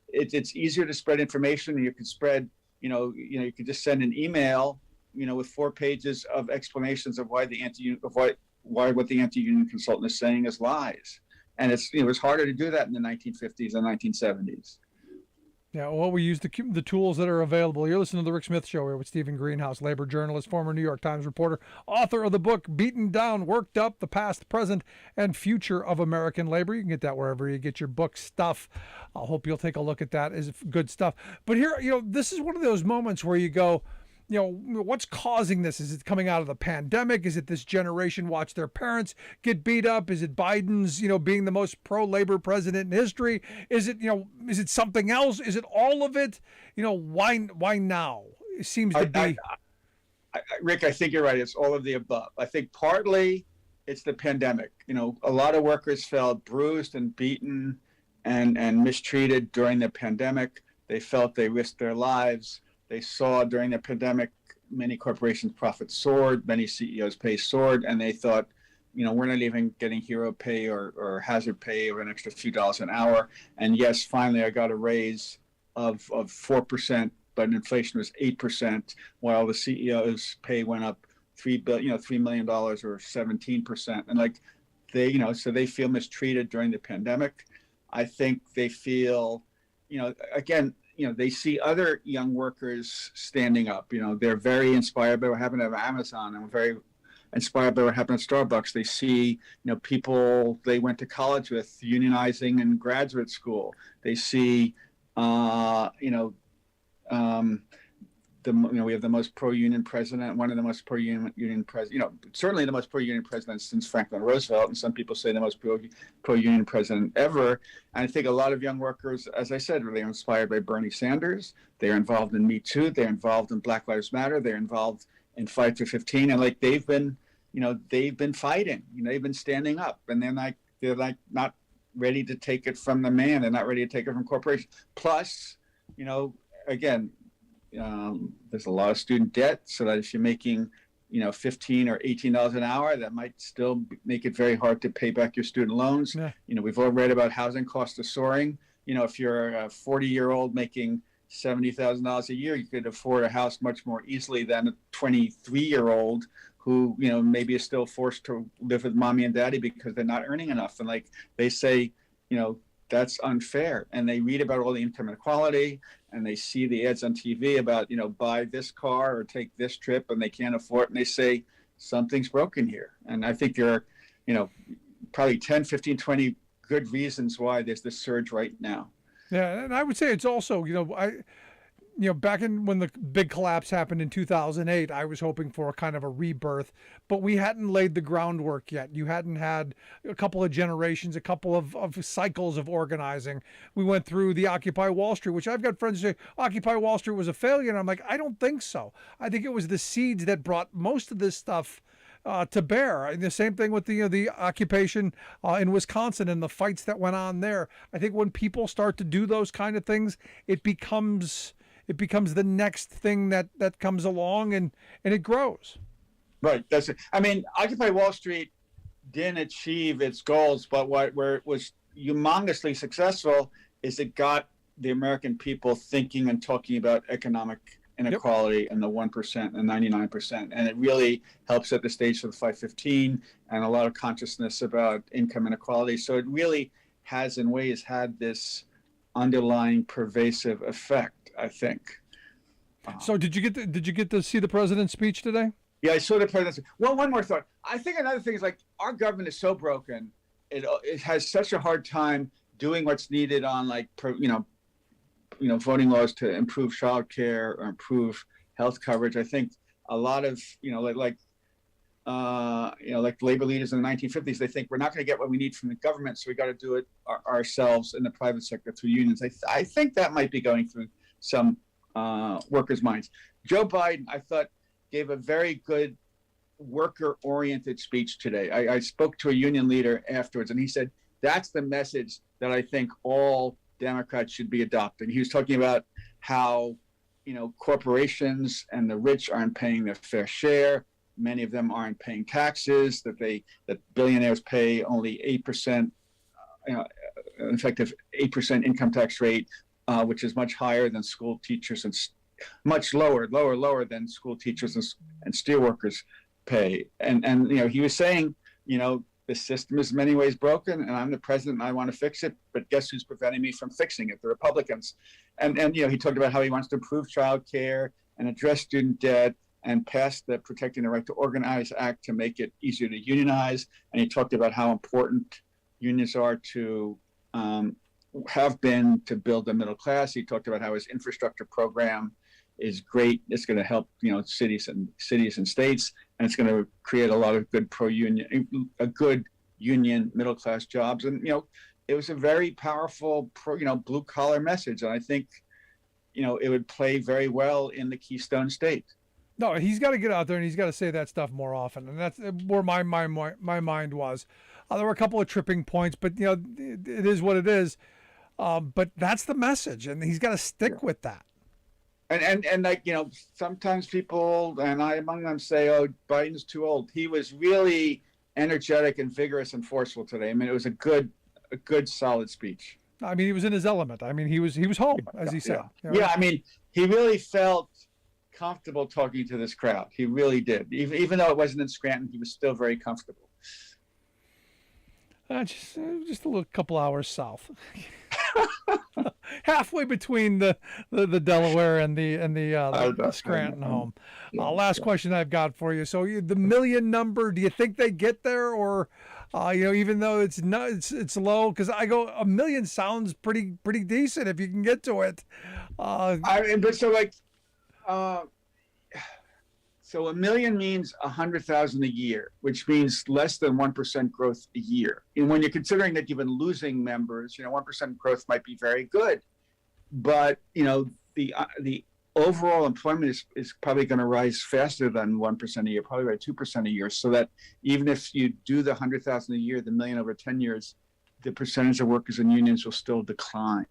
it's easier to spread information. You can spread, you could just send an email, with 4 pages of explanations of why what the anti-union consultant is saying is lies. And it was harder to do that in the 1950s and 1970s. Yeah, well, we use the tools that are available. You're listening to The Rick Smith Show here with Stephen Greenhouse, labor journalist, former New York Times reporter, author of the book Beaten Down, Worked Up, The Past, Present, and Future of American Labor. You can get that wherever you get your book stuff. I hope you'll take a look at that. It's good stuff. But here, this is one of those moments where you go, what's causing this? Is it coming out of the pandemic? Is it this generation watch their parents get beat up? Is it Biden's, being the most pro-labor president in history? Is it, is it something else? Is it all of it? Why now? It seems to be. Rick, I think you're right. It's all of the above. I think partly it's the pandemic. A lot of workers felt bruised and beaten and mistreated during the pandemic. They felt they risked their lives. They saw during the pandemic, many corporations' profits soared, many CEOs' pay soared, and they thought, we're not even getting hero pay or hazard pay or an extra few dollars an hour. And yes, finally, I got a raise of 4%, but inflation was 8%, while the CEO's pay went up $3 million or 17%. And like so they feel mistreated during the pandemic. I think they feel, again, they see other young workers standing up. They're very inspired by what happened at Amazon and very inspired by what happened at Starbucks. They see, people they went to college with unionizing in graduate school. They see, we have the most pro-union president, one of the most pro-union president, certainly the most pro-union president since Franklin Roosevelt, and some people say the most pro-union president ever. And I think a lot of young workers, as I said, they're inspired by Bernie Sanders. They're involved in Me Too. They're involved in Black Lives Matter. They're involved in Fight for 15, and like they've been fighting. They've been standing up, and they're not ready to take it from the man. They're not ready to take it from corporations. Plus, again. There's a lot of student debt, so that if you're making, $15 or $18 an hour, that might still make it very hard to pay back your student loans. Yeah. We've all read about housing costs are soaring. If you're a 40-year-old making $70,000 a year, you could afford a house much more easily than a 23-year-old who, maybe is still forced to live with mommy and daddy because they're not earning enough. And like they say, that's unfair. And they read about all the income inequality, and they see the ads on TV about, buy this car or take this trip, and they can't afford it. And they say, something's broken here. And I think there are, probably 10, 15, 20 good reasons why there's this surge right now. Yeah. And I would say it's also, back when the big collapse happened in 2008, I was hoping for a kind of a rebirth, but we hadn't laid the groundwork yet. You hadn't had a couple of generations, a couple of cycles of organizing. We went through the Occupy Wall Street, which I've got friends who say Occupy Wall Street was a failure. And I'm like, I don't think so. I think it was the seeds that brought most of this stuff to bear. And the same thing with the occupation in Wisconsin and the fights that went on there. I think when people start to do those kind of things, it becomes the next thing that comes along, and it grows. Right. That's it. I mean, Occupy Wall Street didn't achieve its goals, but where it was humongously successful is it got the American people thinking and talking about economic inequality and the 1% and 99%. And it really helps set the stage for the 515 and a lot of consciousness about income inequality. So it really has in ways had this underlying pervasive effect, I think. So did you get to see the president's speech today? Yeah, I saw the president. Well, one more thought. I think another thing is, like, our government is so broken. It has such a hard time doing what's needed on, like, voting laws to improve childcare or improve health coverage. I think a lot of like labor leaders in the 1950s, they think we're not going to get what we need from the government, so we got to do it ourselves in the private sector through unions. I think that might be going through some workers' minds. Joe Biden, I thought, gave a very good worker-oriented speech today. I spoke to a union leader afterwards, and he said, that's the message that I think all Democrats should be adopting. He was talking about how, corporations and the rich aren't paying their fair share. Many of them aren't paying taxes, that billionaires pay only 8%, effective 8% income tax rate, which is much higher than school teachers and much lower than school teachers and steelworkers pay. And he was saying, the system is in many ways broken, and I'm the president and I want to fix it, but guess who's preventing me from fixing it? The Republicans. And he talked about how he wants to improve child care and address student debt and pass the Protecting the Right to Organize Act to make it easier to unionize. And he talked about how important unions are to have been to build the middle class. He talked about how his infrastructure program is great. It's going to help, cities and states, and it's going to create a lot of good good union middle class jobs. And it was a very powerful blue collar message, and I think it would play very well in the Keystone State. No, he's got to get out there and he's got to say that stuff more often, and that's where my mind was. There were a couple of tripping points, but it is what it is. But that's the message, and he's got to stick with that. And like, sometimes people, and I among them, say, oh, Biden's too old. He was really energetic and vigorous and forceful today. I mean, it was a good, solid speech. I mean, he was in his element. I mean, he was home, as he said. Yeah, I mean, he really felt comfortable talking to this crowd. He really did. Even though it wasn't in Scranton, he was still very comfortable. Just a little couple hours south. Halfway between the Delaware and the Scranton home. Last question I've got for you. So the million number, do you think they get there, or even though it's low? Because I go, a million sounds pretty decent if you can get to it. So a million means 100,000 a year, which means less than 1% growth a year. And when you're considering that you've been losing members, 1% growth might be very good. But, the overall employment is probably going to rise faster than 1% a year, probably by 2% a year. So that even if you do the 100,000 a year, the million over 10 years, the percentage of workers in unions will still decline,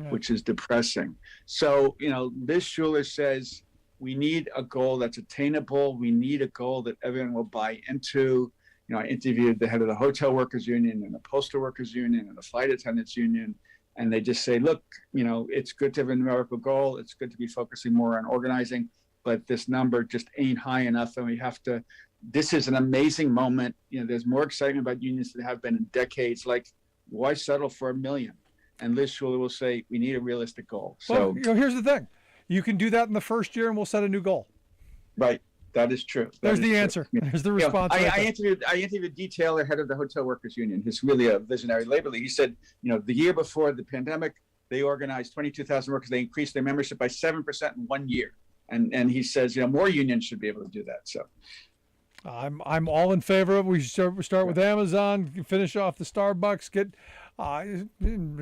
which is depressing. So, Liz Schuler says, we need a goal that's attainable. We need a goal that everyone will buy into. I interviewed the head of the hotel workers union and the postal workers union and the flight attendants union. And they just say, look, it's good to have a numerical goal. It's good to be focusing more on organizing, but this number just ain't high enough. And we have to, this is an amazing moment. There's more excitement about unions than have been in decades. Like, why settle for 1 million? And Liz Schuler will say, we need a realistic goal. So, here's the thing. You can do that in the first year, and we'll set a new goal. Right. That is true. There's the answer. There's the response. I interviewed Dee Taylor, head of the Hotel Workers Union, who's really a visionary labor leader. He said, the year before the pandemic, they organized 22,000 workers. They increased their membership by 7% in 1 year. And he says, more unions should be able to do that. So I'm all in favor of it. We should start with Amazon, finish off the Starbucks,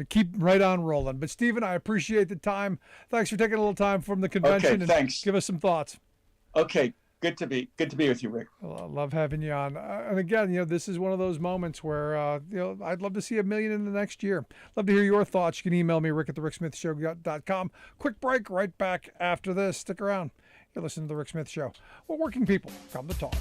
keep right on rolling. But Stephen, I appreciate the time. Thanks for taking a little time from the convention. Okay, thanks. Give us some thoughts. Okay. Good to be with you, Rick. Well, I love having you on. And again, this is one of those moments where, I'd love to see 1 million in the next year. Love to hear your thoughts. You can email me, rick@thericksmithshow.com. Quick break, right back after this. Stick around. You're listening to The Rick Smith Show, where working people come to talk.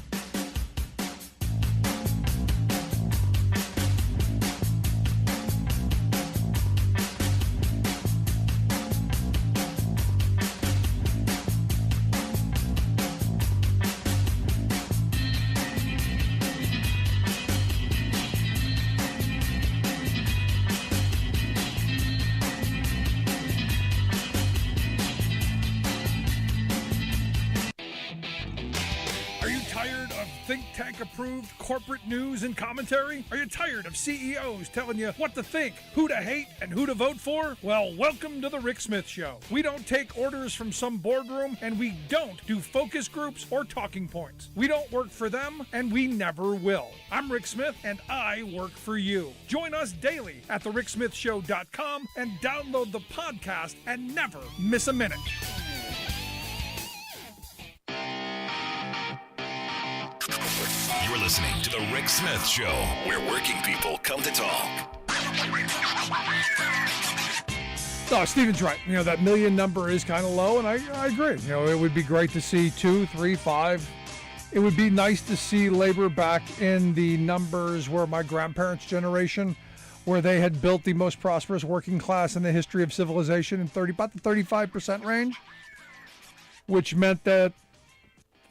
Approved corporate news and commentary? Are you tired of CEOs telling you what to think, who to hate, and who to vote for? Well, welcome to the Rick Smith Show. We don't take orders from some boardroom, and we don't do focus groups or talking points. We don't work for them, and we never will. I'm Rick Smith, and I work for you. Join us daily at thericksmithshow.com and download the podcast and never miss a minute. You're listening to The Rick Smith Show, where working people come to talk. Oh, Stephen's right. That million number is kind of low, and I agree. It would be great to see 2, 3, 5. It would be nice to see labor back in the numbers where my grandparents' generation, where they had built the most prosperous working class in the history of civilization in about the 35% range, which meant that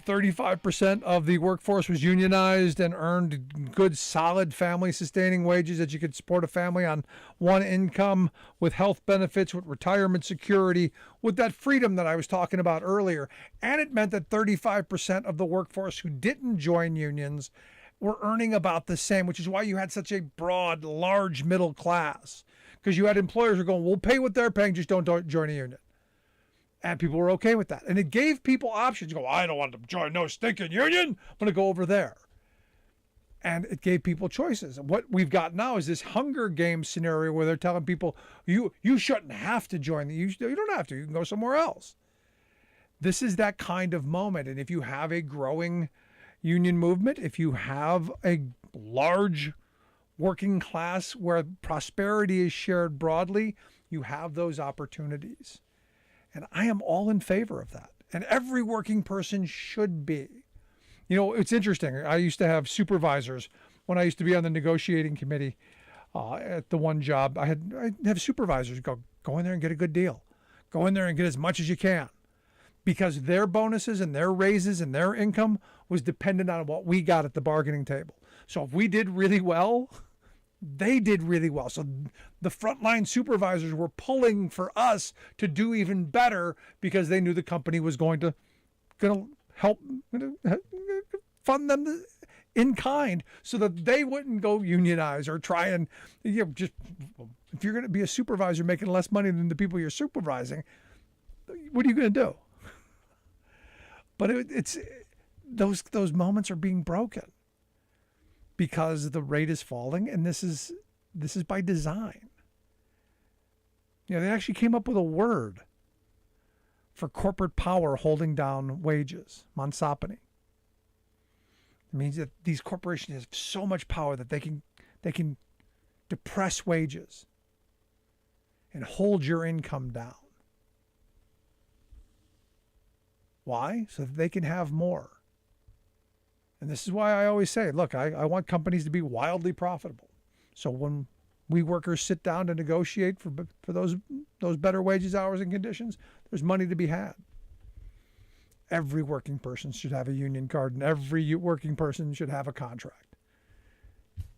35% of the workforce was unionized and earned good, solid family-sustaining wages that you could support a family on one income with health benefits, with retirement security, with that freedom that I was talking about earlier. And it meant that 35% of the workforce who didn't join unions were earning about the same, which is why you had such a broad, large middle class, because you had employers who were going, we'll pay what they're paying, just don't join a union. And people were okay with that. And it gave people options. You go, I don't want to join no stinking union. I'm going to go over there. And it gave people choices. And what we've got now is this Hunger Games scenario where they're telling people, you shouldn't have to join. You don't have to. You can go somewhere else. This is that kind of moment. And if you have a growing union movement, if you have a large working class where prosperity is shared broadly, you have those opportunities. And I am all in favor of that. And every working person should be. It's interesting. I used to have supervisors when I used to be on the negotiating committee at the one job. I'd have supervisors go in there and get a good deal. Go in there and get as much as you can. Because their bonuses and their raises and their income was dependent on what we got at the bargaining table. So if we did really well, they did really well. So the frontline supervisors were pulling for us to do even better because they knew the company was going to help fund them in kind so that they wouldn't go unionize or try and just, if you're going to be a supervisor making less money than the people you're supervising, what are you going to do? But it's those moments are being broken. Because the rate is falling, and this is by design. They actually came up with a word for corporate power holding down wages, monsopony. It means that these corporations have so much power that they can depress wages and hold your income down. Why? So that they can have more. And this is why I always say, look, I want companies to be wildly profitable. So when we workers sit down to negotiate for those better wages, hours, and conditions, there's money to be had. Every working person should have a union card, and every working person should have a contract.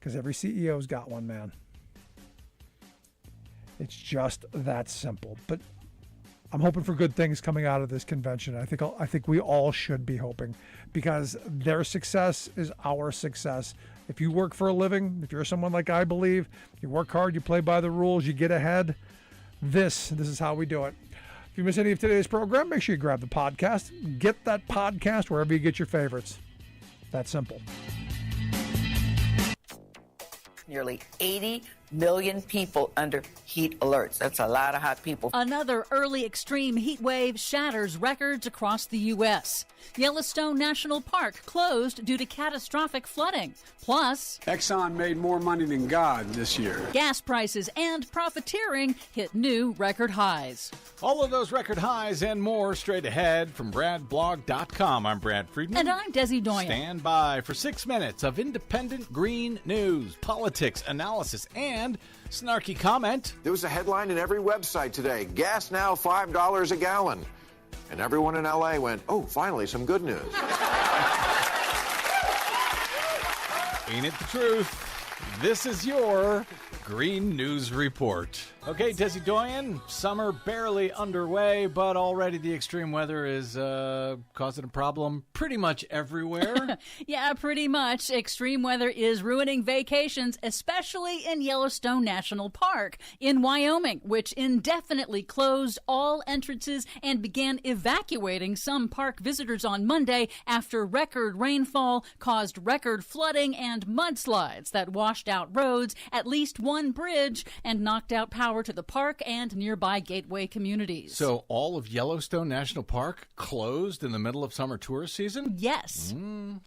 Because every CEO's got one, man. It's just that simple. But I'm hoping for good things coming out of this convention. I think we all should be hoping, because their success is our success. If you work for a living, if you're someone like I believe, you work hard, you play by the rules, you get ahead. This is how we do it. If you miss any of today's program, make sure you grab the podcast. Get that podcast wherever you get your favorites. That simple. Nearly 80 million people under heat alerts. That's a lot of hot people. Another early extreme heat wave shatters records across the U.S. Yellowstone National Park closed due to catastrophic flooding. Plus, Exxon made more money than God this year. Gas prices and profiteering hit new record highs. All of those record highs and more straight ahead from BradBlog.com. I'm Brad Friedman. And I'm Desi Doyen. Stand by for 6 minutes of independent green news, politics, analysis, and snarky comment. There was a headline in every website today. Gas now $5 a gallon. And everyone in LA went, oh, finally, some good news. Ain't it the truth? This is your Green News Report. Okay, Desi Doyen, summer barely underway, but already the extreme weather is causing a problem pretty much everywhere. Yeah, pretty much. Extreme weather is ruining vacations, especially in Yellowstone National Park in Wyoming, which indefinitely closed all entrances and began evacuating some park visitors on Monday after record rainfall caused record flooding and mudslides that washed out roads, at least one bridge, and knocked out power to the park and nearby gateway communities. So all of Yellowstone National Park closed in the middle of summer tourist season? Yes.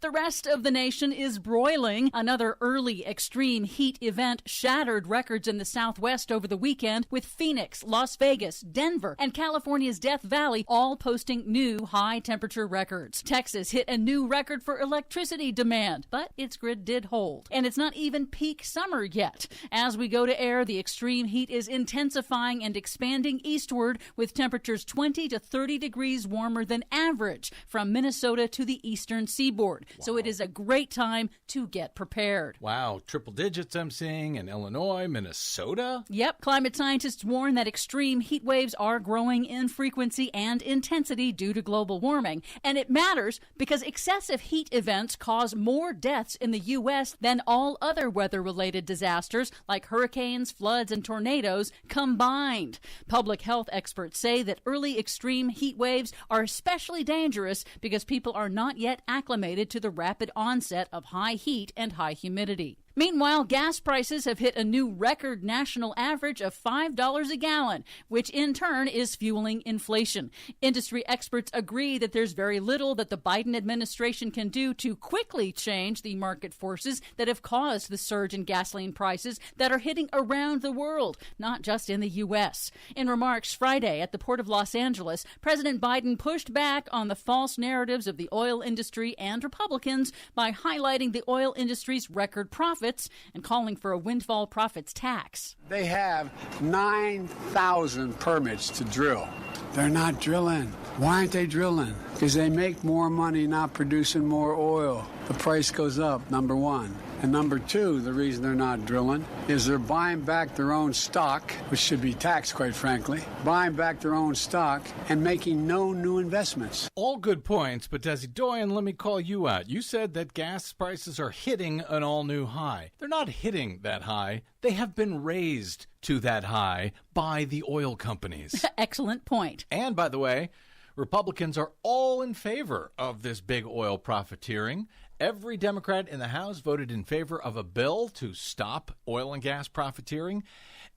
The rest of the nation is broiling. Another early extreme heat event shattered records in the Southwest over the weekend, with Phoenix, Las Vegas, Denver, and California's Death Valley all posting new high temperature records. Texas hit a new record for electricity demand, but its grid did hold. And it's not even peak summer yet. As we go to air, the extreme heat is intensifying and expanding eastward, with temperatures 20 to 30 degrees warmer than average from Minnesota to the eastern seaboard. Wow. So it is a great time to get prepared. Wow, triple digits I'm seeing in Illinois, Minnesota. Yep, climate scientists warn that extreme heat waves are growing in frequency and intensity due to global warming. And it matters because excessive heat events cause more deaths in the U.S. than all other weather-related disasters like hurricanes, floods, and tornadoes combined. Public health experts say that early extreme heat waves are especially dangerous because people are not yet acclimated to the rapid onset of high heat and high humidity. Meanwhile, gas prices have hit a new record national average of $5 a gallon, which in turn is fueling inflation. Industry experts agree that there's very little that the Biden administration can do to quickly change the market forces that have caused the surge in gasoline prices that are hitting around the world, not just in the U.S. In remarks Friday at the Port of Los Angeles, President Biden pushed back on the false narratives of the oil industry and Republicans by highlighting the oil industry's record profits and calling for a windfall profits tax. They have 9,000 permits to drill. They're not drilling. Why aren't they drilling? Because they make more money not producing more oil. The price goes up, number one. And number two, the reason they're not drilling is they're buying back their own stock, which should be taxed, quite frankly, buying back their own stock and making no new investments. All good points, but Desi Doyen, let me call you out. You said that gas prices are hitting an all-new high. They're not hitting that high. They have been raised to that high by the oil companies. Excellent point. And by the way, Republicans are all in favor of this big oil profiteering. Every Democrat in the House voted in favor of a bill to stop oil and gas profiteering.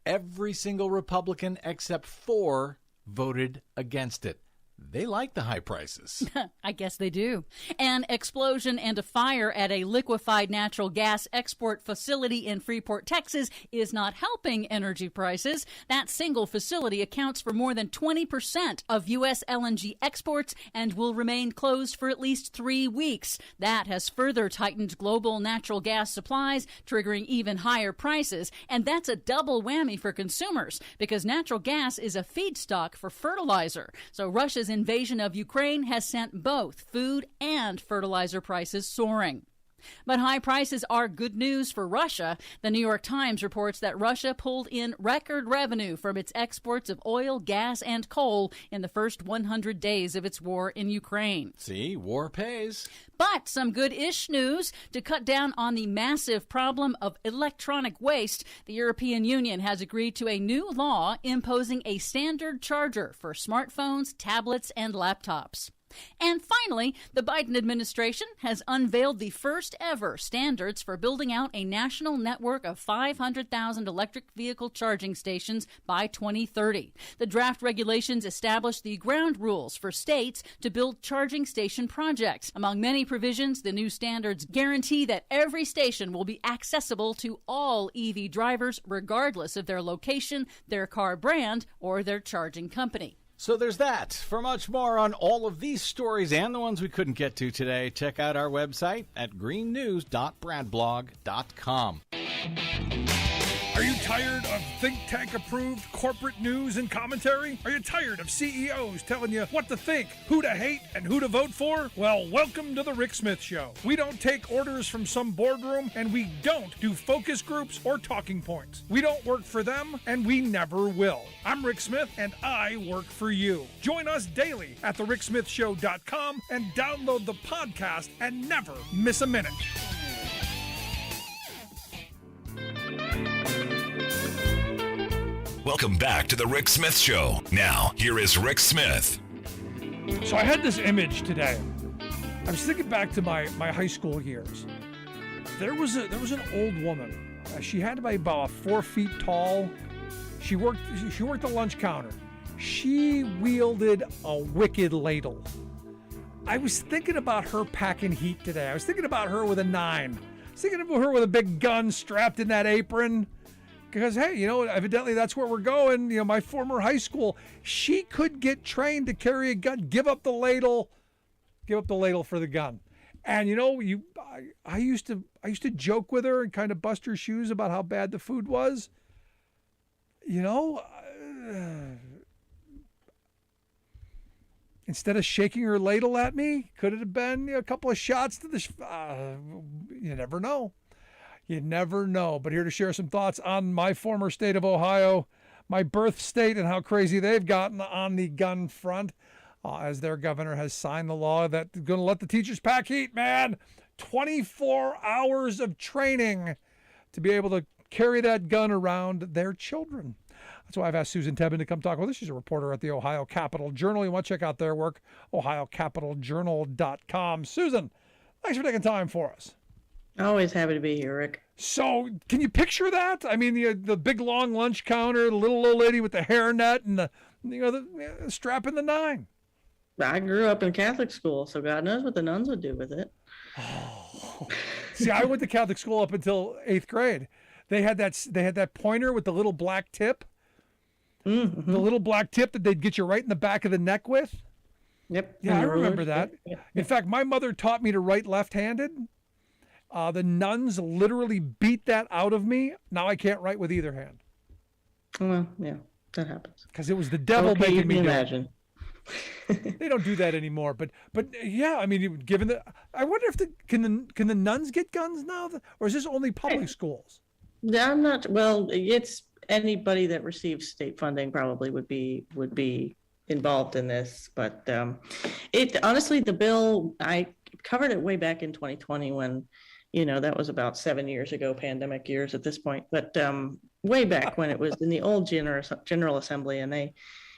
Every single Republican except 4 voted against it. They like the high prices. I guess they do. An explosion and a fire at a liquefied natural gas export facility in Freeport, Texas, is not helping energy prices. That single facility accounts for more than 20% of U.S. LNG exports and will remain closed for at least 3 weeks. That has further tightened global natural gas supplies, triggering even higher prices. And that's a double whammy for consumers because natural gas is a feedstock for fertilizer. So Russia's invasion of Ukraine has sent both food and fertilizer prices soaring. But high prices are good news for Russia. The New York Times reports that Russia pulled in record revenue from its exports of oil, gas, and coal in the first 100 days of its war in Ukraine. See, war pays. But some good-ish news. To cut down on the massive problem of electronic waste, the European Union has agreed to a new law imposing a standard charger for smartphones, tablets, and laptops. And finally, the Biden administration has unveiled the first ever standards for building out a national network of 500,000 electric vehicle charging stations by 2030. The draft regulations establish the ground rules for states to build charging station projects. Among many provisions, the new standards guarantee that every station will be accessible to all EV drivers, regardless of their location, their car brand, or their charging company. So there's that. For much more on all of these stories and the ones we couldn't get to today, check out our website at greennews.bradblog.com. Are you tired of think tank approved corporate news and commentary? Are you tired of CEOs telling you what to think, who to hate, and who to vote for? Well, welcome to the Rick Smith Show. We don't take orders from some boardroom, and we don't do focus groups or talking points. We don't work for them, and we never will. I'm Rick Smith, and I work for you. Join us daily at thericksmithshow.com and download the podcast and never miss a minute. Welcome back to the Rick Smith Show. Now, here is Rick Smith. So I had this image today. I was thinking back to my high school years. There was an old woman. She had to be about 4 feet tall. She worked the lunch counter. She wielded a wicked ladle. I was thinking about her packing heat today. I was thinking about her with a 9. I was thinking about her with a big gun strapped in that apron. Because, hey, evidently that's where we're going. My former high school, she could get trained to carry a gun, give up the ladle for the gun. And, I used to joke with her and kind of bust her shoes about how bad the food was. Instead of shaking her ladle at me, could it have been a couple of shots to the... you never know. You never know. But here to share some thoughts on my former state of Ohio, my birth state, and how crazy they've gotten on the gun front, as their governor has signed the law that's going to let the teachers pack heat, man. 24 hours of training to be able to carry that gun around their children. That's why I've asked Susan Tebben to come talk with us. She's a reporter at the Ohio Capital Journal. You want to check out their work, ohiocapitaljournal.com. Susan, thanks for taking time for us. Always happy to be here, Rick. So, can you picture that? I mean, the big long lunch counter, the little old lady with the hairnet, and the strap in the 9. I grew up in Catholic school, so God knows what the nuns would do with it. Oh. See, I went to Catholic school up until 8th grade. They had that pointer with the little black tip. Mm-hmm. The little black tip that they'd get you right in the back of the neck with. Yep. Yeah, I remember that. Yeah. In fact, my mother taught me to write left-handed. The nuns literally beat that out of me. Now I can't write with either hand. Well, yeah, that happens. Because it was the devil making me imagine. They don't do that anymore. But yeah, I mean, I wonder if can the nuns get guns now, or is this only public schools? Yeah, I'm not. Well, it's anybody that receives state funding probably would be involved in this. But honestly, the bill, I covered it way back in 2020 when. That was about 7 years ago, pandemic years at this point. But way back when it was in the old General Assembly, and they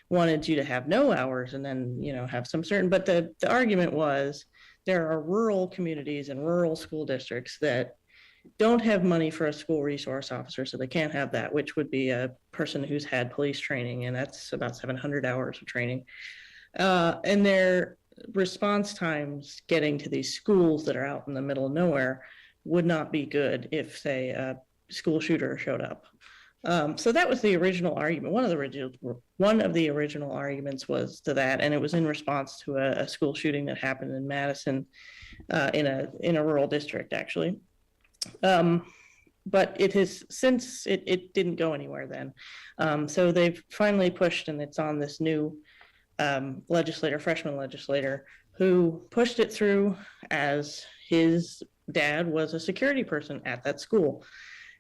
wanted you to have no hours and then, have some certain. But the argument was there are rural communities and rural school districts that don't have money for a school resource officer, so they can't have that, which would be a person who's had police training, and that's about 700 hours of training. And their response times getting to these schools that are out in the middle of nowhere would not be good if, say, a school shooter showed up. So that was the original argument. One of the original arguments was to that, and it was in response to a school shooting that happened in Madison, in a rural district, actually. But it has since it didn't go anywhere then. So they've finally pushed, and it's on this new freshman legislator, who pushed it through as his dad was a security person at that school.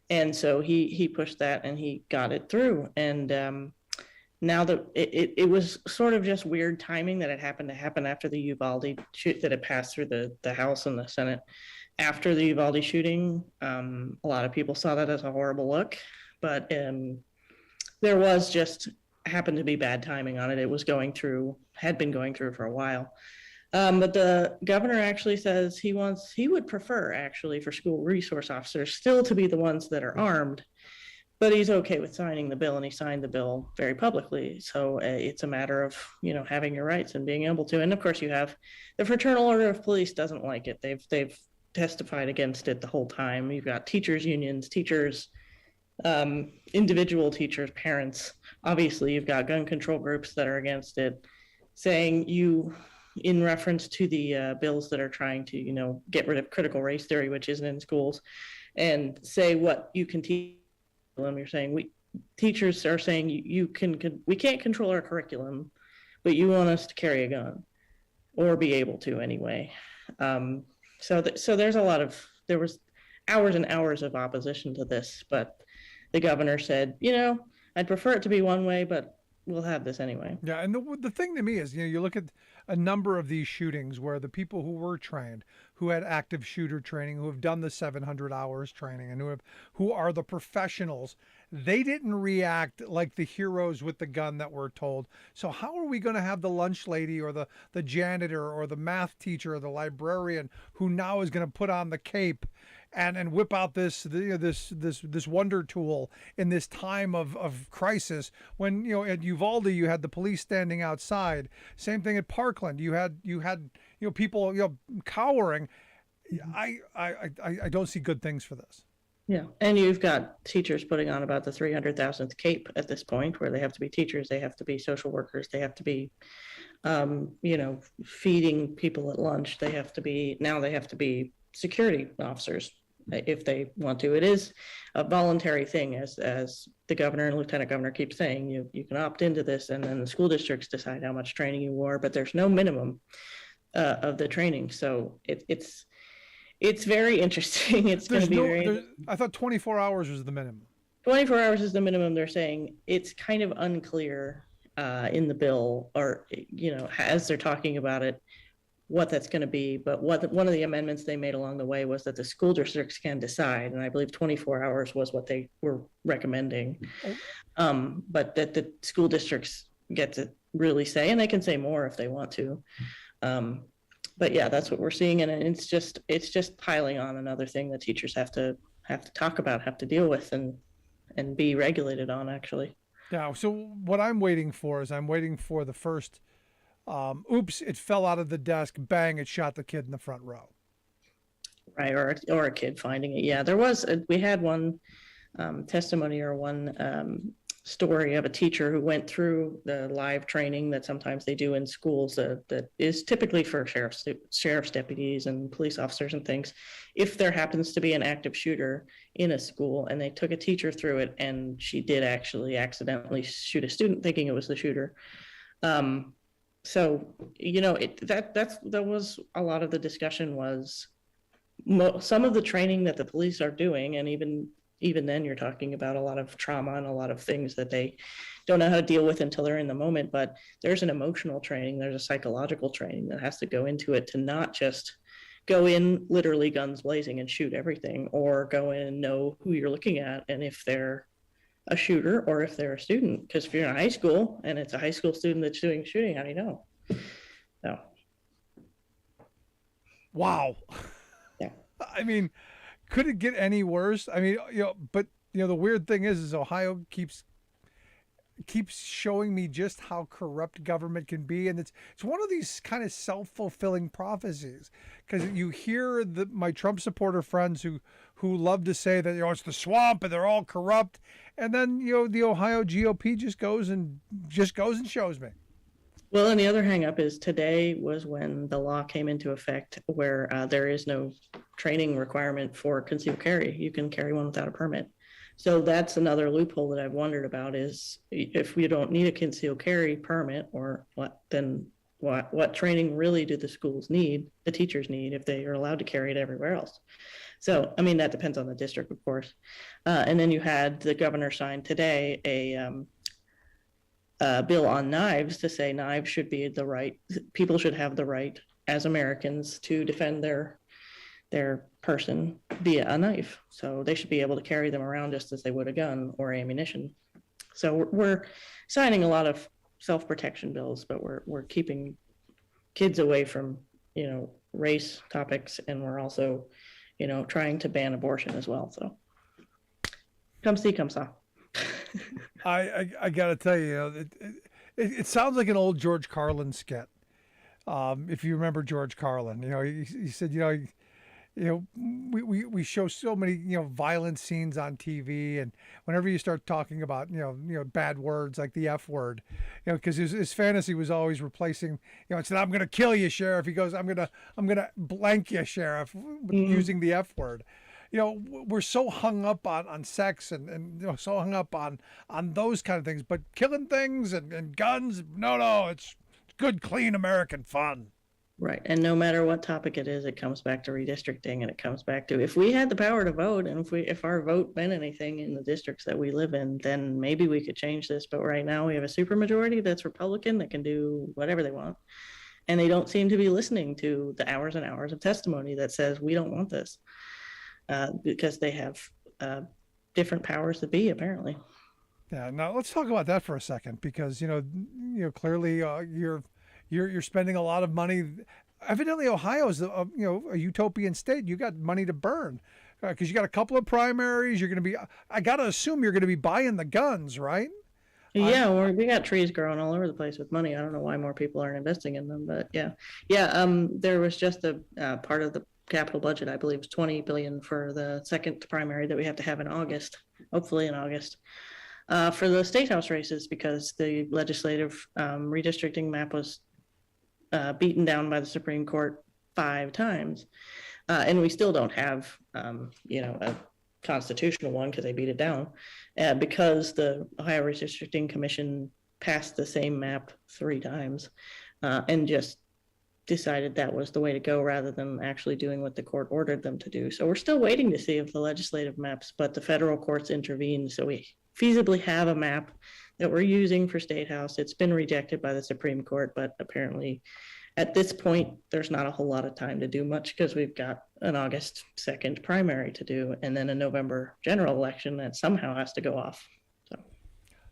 And so he pushed that and he got it through. And now that it was sort of just weird timing that it happened to happen after the Uvalde shoot, that it passed through the House and the Senate after the Uvalde shooting. A lot of people saw that as a horrible look, but there was just happened to be bad timing on it. It was had been going through for a while. But the governor actually says he would prefer actually for school resource officers still to be the ones that are armed, but he's okay with signing the bill, and he signed the bill very publicly. So it's a matter of, having your rights and being able to. And of course, you have the Fraternal Order of Police doesn't like it. They've testified against it the whole time. You've got teachers unions, teachers, individual teachers, parents. Obviously, you've got gun control groups that are against it, saying in reference to the bills that are trying to, get rid of critical race theory, which isn't in schools, and say what you can teach. You're saying teachers are saying we can't control our curriculum, but you want us to carry a gun, or be able to anyway. So there's there was hours and hours of opposition to this, but the governor said, I'd prefer it to be one way, but we'll have this anyway. Yeah, and the thing to me is, you look at a number of these shootings where the people who were trained, who had active shooter training, who have done the 700 hours training, and who are the professionals, they didn't react like the heroes with the gun that we're told. So how are we going to have the lunch lady or the janitor or the math teacher or the librarian who now is going to put on the cape and whip out this wonder tool in this time of crisis, when at Uvalde you had the police standing outside? Same thing at Parkland. You had people cowering. I don't see good things for this. Yeah, and you've got teachers putting on about the 300,000th cape at this point, where they have to be teachers, they have to be social workers, they have to be feeding people at lunch, they have to be security officers if they want to. It is a voluntary thing, as the governor and lieutenant governor keep saying. You can opt into this, and then the school districts decide how much training you want, but there's no minimum of the training. So it's very interesting. It's going to be I thought 24 hours was the minimum. 24 hours is the minimum. They're saying it's kind of unclear in the bill, or as they're talking about it, what that's going to be. But one of the amendments they made along the way was that the school districts can decide, and I believe 24 hours was what they were recommending. But that the school districts get to really say, and they can say more if they want to. But yeah, that's what we're seeing, and it's just piling on another thing that teachers have to talk about, have to deal with, and be regulated on, actually. Yeah. So what I'm waiting for the first. Oops! It fell out of the desk. Bang! It shot the kid in the front row. Right, or a kid finding it. Yeah, we had one testimony, or one story of a teacher who went through the live training that sometimes they do in schools that is typically for sheriff's deputies and police officers and things. If there happens to be an active shooter in a school, and they took a teacher through it, and she did actually accidentally shoot a student thinking it was the shooter. So, that was a lot of the discussion, was some of the training that the police are doing. And even then you're talking about a lot of trauma and a lot of things that they don't know how to deal with until they're in the moment. But there's an emotional training, there's a psychological training that has to go into it, to not just go in literally guns blazing and shoot everything, or go in and know who you're looking at, and if they're a shooter or if they're a student. Because if you're in high school and it's a high school student that's doing shooting, how do you know? No. Wow. Yeah. I mean, could it get any worse? I mean, but the weird thing is Ohio keeps showing me just how corrupt government can be, and it's one of these kind of self-fulfilling prophecies, because you hear my Trump supporter friends who love to say that it's the swamp and they're all corrupt, and then the Ohio GOP just goes and shows me. Well, and the other hang up is today was when the law came into effect, where there is no training requirement for concealed carry. You can carry one without a permit. So that's another loophole that I've wondered about, is if we don't need a concealed carry permit, or what training really do the schools need, the teachers need, if they are allowed to carry it everywhere else? So, I mean, that depends on the district, of course. And then you had the governor sign today a bill on knives, to say knives should be people should have the right as Americans to defend their person via a knife. So they should be able to carry them around just as they would a gun or ammunition. So we're signing a lot of self-protection bills, but we're keeping kids away from, race topics, and we're also, trying to ban abortion as well. So come see, come saw. I got to tell you, it sounds like an old George Carlin skit. If you remember George Carlin, he said, we show so many, violent scenes on TV, and whenever you start talking about, bad words like the F word, because his fantasy was always replacing, instead I'm going to kill you, Sheriff. He goes, I'm going to blank you, Sheriff, using the F word. We're so hung up on sex and so hung up on those kind of things, but killing things and guns, no, it's good, clean American fun. Right. And no matter what topic it is, it comes back to redistricting, and it comes back to, if we had the power to vote, and if our vote meant anything in the districts that we live in, then maybe we could change this. But right now we have a supermajority that's Republican that can do whatever they want. And they don't seem to be listening to the hours and hours of testimony that says we don't want this, because they have different powers that be, apparently. Yeah. Now let's talk about that for a second, because, clearly you're spending a lot of money. Evidently, Ohio is a utopian state. You got money to burn because you got a couple of primaries. You're going to be. I got to assume you're going to be buying the guns, right? Yeah, we got trees growing all over the place with money. I don't know why more people aren't investing in them, but yeah. There was just a part of the capital budget, I believe, is $20 billion for the second primary that we have to have in August, hopefully in August. For the state house races, because the legislative redistricting map was beaten down by the Supreme Court 5 times. And we still don't have, a constitutional one because they beat it down, because the Ohio Redistricting Commission passed the same map 3 times and just decided that was the way to go rather than actually doing what the court ordered them to do. So we're still waiting to see if the legislative maps, but the federal courts intervened. So we feasibly have a map that we're using for State House. It's been rejected by the Supreme Court, but apparently at this point, there's not a whole lot of time to do much because we've got an August 2nd primary to do and then a November general election that somehow has to go off.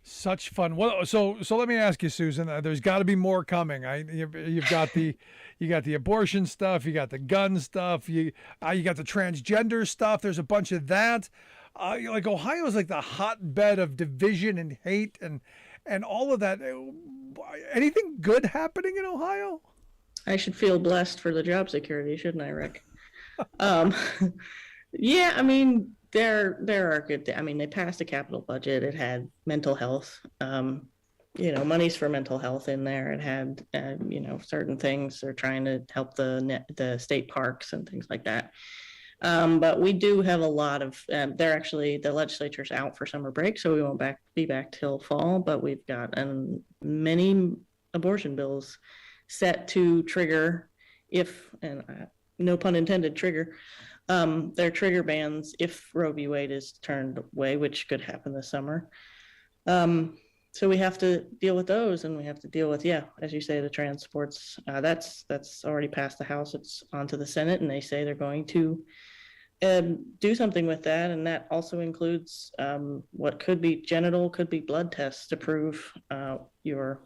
Such fun. Well, so let me ask you, Susan. There's got to be more coming. You've got the abortion stuff. You got the gun stuff. You got the transgender stuff. There's a bunch of that. Like Ohio is like the hotbed of division and hate and all of that. Anything good happening in Ohio? I should feel blessed for the job security, shouldn't I, Rick? Yeah, I mean, there are good. They passed a capital budget. It had mental health, monies for mental health in there. It had, certain things. They're trying to help the state parks and things like that. But we do have a lot of. The legislature's out for summer break, so we won't be back till fall. But we've got many abortion bills set to trigger, no pun intended, trigger. Their trigger bans if Roe v. Wade is turned away, which could happen this summer. So we have to deal with those, and we have to deal with, as you say, the trans sports. That's already passed the House. It's onto the Senate, and they say they're going to do something with that, and that also includes what could be blood tests to prove your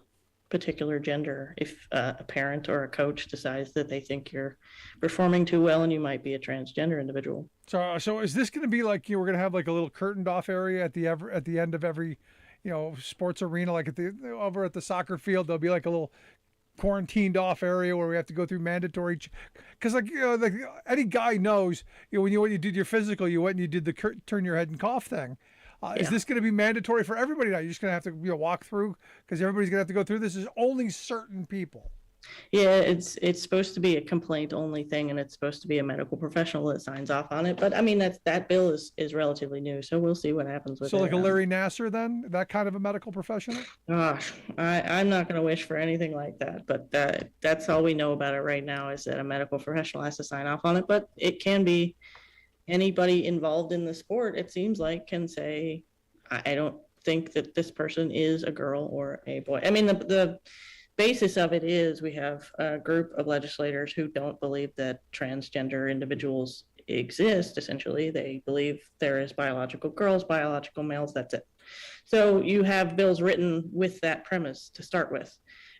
particular gender if a parent or a coach decides that they think you're performing too well and you might be a transgender individual. So is this going to be like we're going to have like a little curtained off area at the end of every sports arena, like over at the soccer field? There'll be like a little quarantined off area where we have to go through mandatory because any guy knows when you did your physical, you went and you did the turn your head and cough thing. Is this going to be mandatory for everybody now? You're just going to have to walk through because everybody's going to have to go through this? Is only certain people? Yeah, it's supposed to be a complaint only thing, and it's supposed to be a medical professional that signs off on it. But that bill is relatively new, so we'll see what happens with it. So like a Larry Nassar then, that kind of a medical professional? Gosh, I'm not going to wish for anything like that, but that's all we know about it right now is that a medical professional has to sign off on it. But it can be anybody involved in the sport, it seems like, can say, I don't think that this person is a girl or a boy. The basis of it is we have a group of legislators who don't believe that transgender individuals exist. Essentially, they believe there is biological girls, biological males, that's it. So you have bills written with that premise to start with.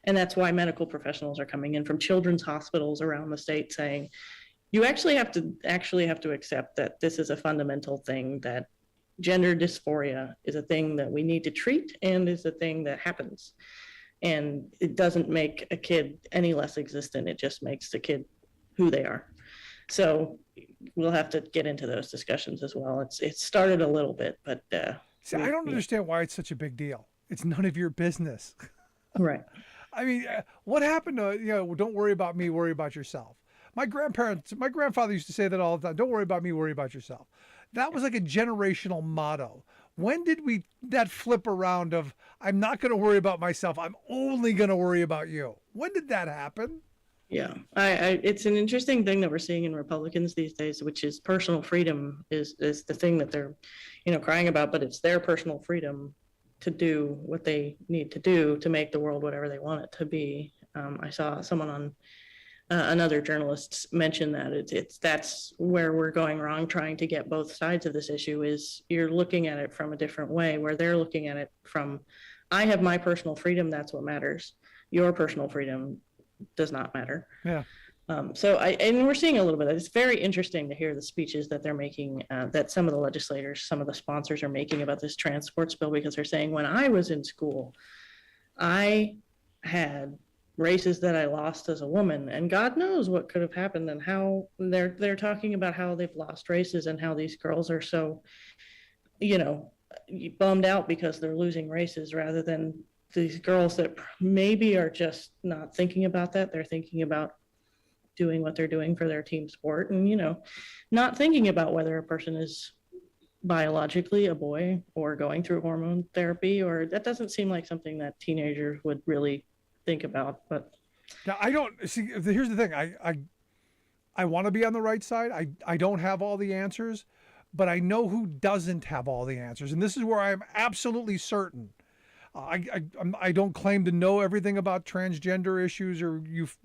And that's why medical professionals are coming in from children's hospitals around the state saying, you actually have to accept that this is a fundamental thing, that gender dysphoria is a thing that we need to treat and is a thing that happens. And it doesn't make a kid any less existent. It just makes the kid who they are. So we'll have to get into those discussions as well. It started a little bit, but see, I don't understand why it's such a big deal. It's none of your business. Right. I mean, what happened to, don't worry about me, worry about yourself. My grandfather used to say that all the time. Don't worry about me, worry about yourself. That was like a generational motto. When did that flip around of, I'm not going to worry about myself, I'm only going to worry about you? When did that happen? Yeah, it's an interesting thing that we're seeing in Republicans these days, which is personal freedom is the thing that they're, crying about, but it's their personal freedom to do what they need to do to make the world whatever they want it to be. I saw someone on another journalist mention that that's where we're going wrong, trying to get both sides of this issue. Is you're looking at it from a different way, where they're looking at it from, I have my personal freedom, that's what matters. Your personal freedom does not matter. Yeah. And we're seeing a little bit of, it's very interesting to hear the speeches that they're making, that some of the legislators, some of the sponsors are making about this trans sports bill, because they're saying, when I was in school, I had races that I lost as a woman, and God knows what could have happened, and how they're talking about how they've lost races and how these girls are so, bummed out because they're losing races, rather than these girls that maybe are just not thinking about that. They're thinking about doing what they're doing for their team sport, and not thinking about whether a person is biologically a boy or going through hormone therapy, or that doesn't seem like something that teenagers would really think about. But now, I don't see, here's the thing. I want to be on the right side. I don't have all the answers, but I know who doesn't have all the answers. And this is where I'm absolutely certain. I don't claim to know everything about transgender issues or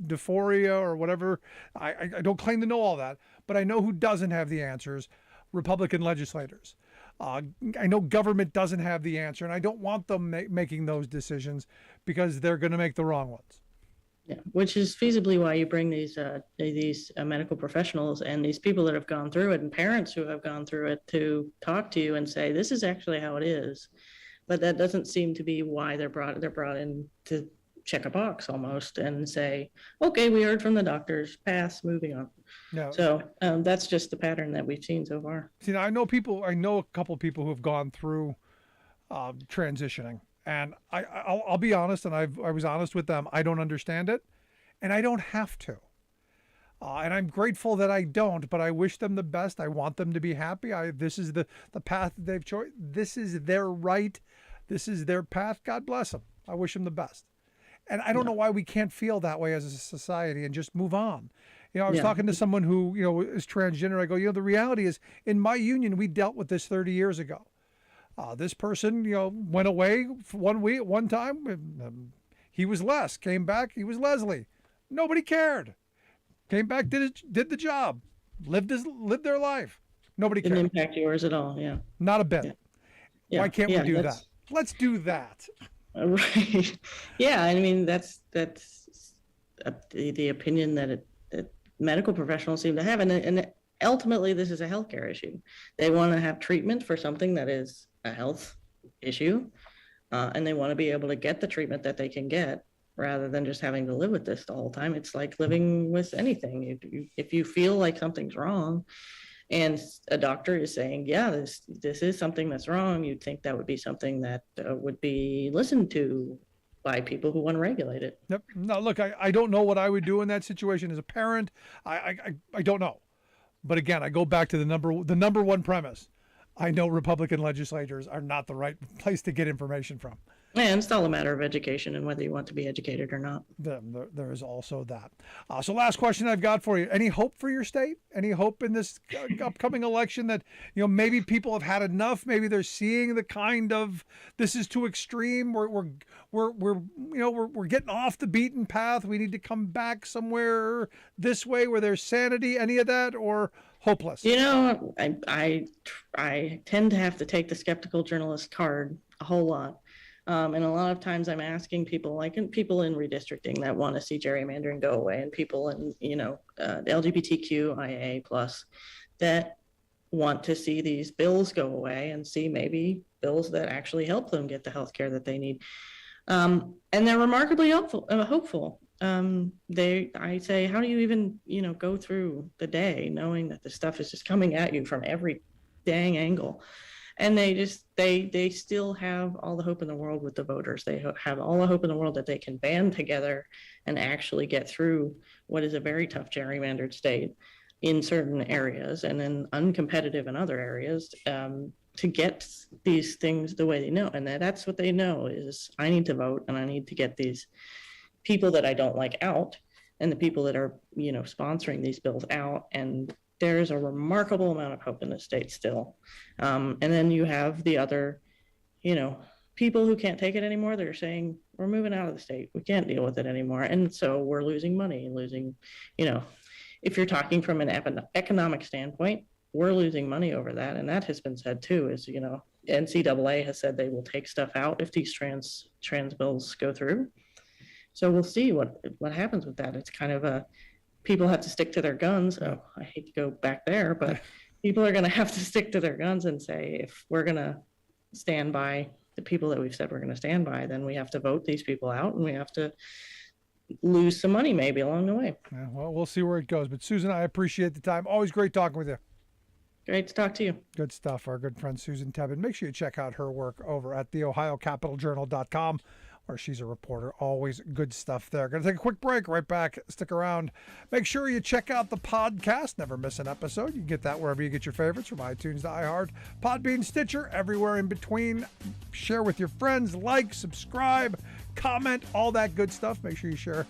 dysphoria or whatever. I don't claim to know all that, but I know who doesn't have the answers: Republican legislators. I know government doesn't have the answer, and I don't want them making those decisions, because they're going to make the wrong ones. Yeah, which is feasibly why you bring these medical professionals and these people that have gone through it, and parents who have gone through it, to talk to you and say, this is actually how it is. But that doesn't seem to be why they're brought in to check a box almost and say, okay, we heard from the doctors, pass, moving on. No. So that's just the pattern that we've seen so far. See, now I know a couple of people who have gone through transitioning, and I'll be honest, and I was honest with them. I don't understand it, and I don't have to. And I'm grateful that I don't, but I wish them the best. I want them to be happy. This is the path that they've chosen. This is their right. This is their path. God bless them. I wish them the best. And I don't know why we can't feel that way as a society and just move on. I was talking to someone who, is transgender. I go, the reality is, in my union, we dealt with this 30 years ago. This person, went away for 1 week, one time. He was Les, came back. He was Leslie. Nobody cared. Came back, did the job, lived their life. Nobody cared. Didn't impact yours at all. Yeah. Not a bit. Yeah. Why can't we do that? Let's do that. Right. Yeah. I mean, that's the opinion that medical professionals seem to have, and ultimately this is a healthcare issue. They want to have treatment for something that is a health issue, and they want to be able to get the treatment that they can get, rather than just having to live with this the whole time. It's like living with anything. If you feel like something's wrong, and a doctor is saying, yeah, this is something that's wrong, you'd think that would be something that would be listened to by people who want to regulate it. Yep. No, look, I don't know what I would do in that situation as a parent. I don't know. But again, I go back to the number one premise. I know Republican legislators are not the right place to get information from. And it's all a matter of education and whether you want to be educated or not. There is also that. So last question I've got for you. Any hope for your state? Any hope in this upcoming election that, maybe people have had enough? Maybe they're seeing the kind of, this is too extreme. We're getting off the beaten path. We need to come back somewhere this way where there's sanity. Any of that, or hopeless? I tend to have to take the skeptical journalist card a whole lot. And a lot of times I'm asking people, like people in redistricting that want to see gerrymandering go away, and people in, the LGBTQIA plus that want to see these bills go away and see maybe bills that actually help them get the health care that they need. And they're remarkably hopeful. I say, how do you even, go through the day knowing that the stuff is just coming at you from every dang angle? And they still have all the hope in the world with the voters. They have all the hope in the world that they can band together and actually get through what is a very tough gerrymandered state in certain areas and then uncompetitive in other areas, to get these things the way they know. And that's what they know is, I need to vote and I need to get these people that I don't like out, and the people that are, sponsoring these bills out. And there's a remarkable amount of hope in the state still. And then you have the other, people who can't take it anymore. They're saying, we're moving out of the state. We can't deal with it anymore. And so we're losing money and losing, if you're talking from an economic standpoint, we're losing money over that. And that has been said too, is, NCAA has said they will take stuff out if these trans bills go through. So we'll see what happens with that. It's kind of people have to stick to their guns. Oh, I hate to go back there, but people are going to have to stick to their guns and say, if we're going to stand by the people that we've said we're going to stand by, then we have to vote these people out, and we have to lose some money maybe along the way. Yeah, well, we'll see where it goes. But Susan, I appreciate the time. Always great talking with you. Great to talk to you. Good stuff. Our good friend Susan Tebben. Make sure you check out her work over at theohiocapitaljournal.com, where she's a reporter. Always good stuff there. Going to take a quick break. Right back. Stick around. Make sure you check out the podcast. Never miss an episode. You can get that wherever you get your favorites, from iTunes to iHeart, Podbean, Stitcher, everywhere in between. Share with your friends. Like, subscribe, comment, all that good stuff. Make sure you share.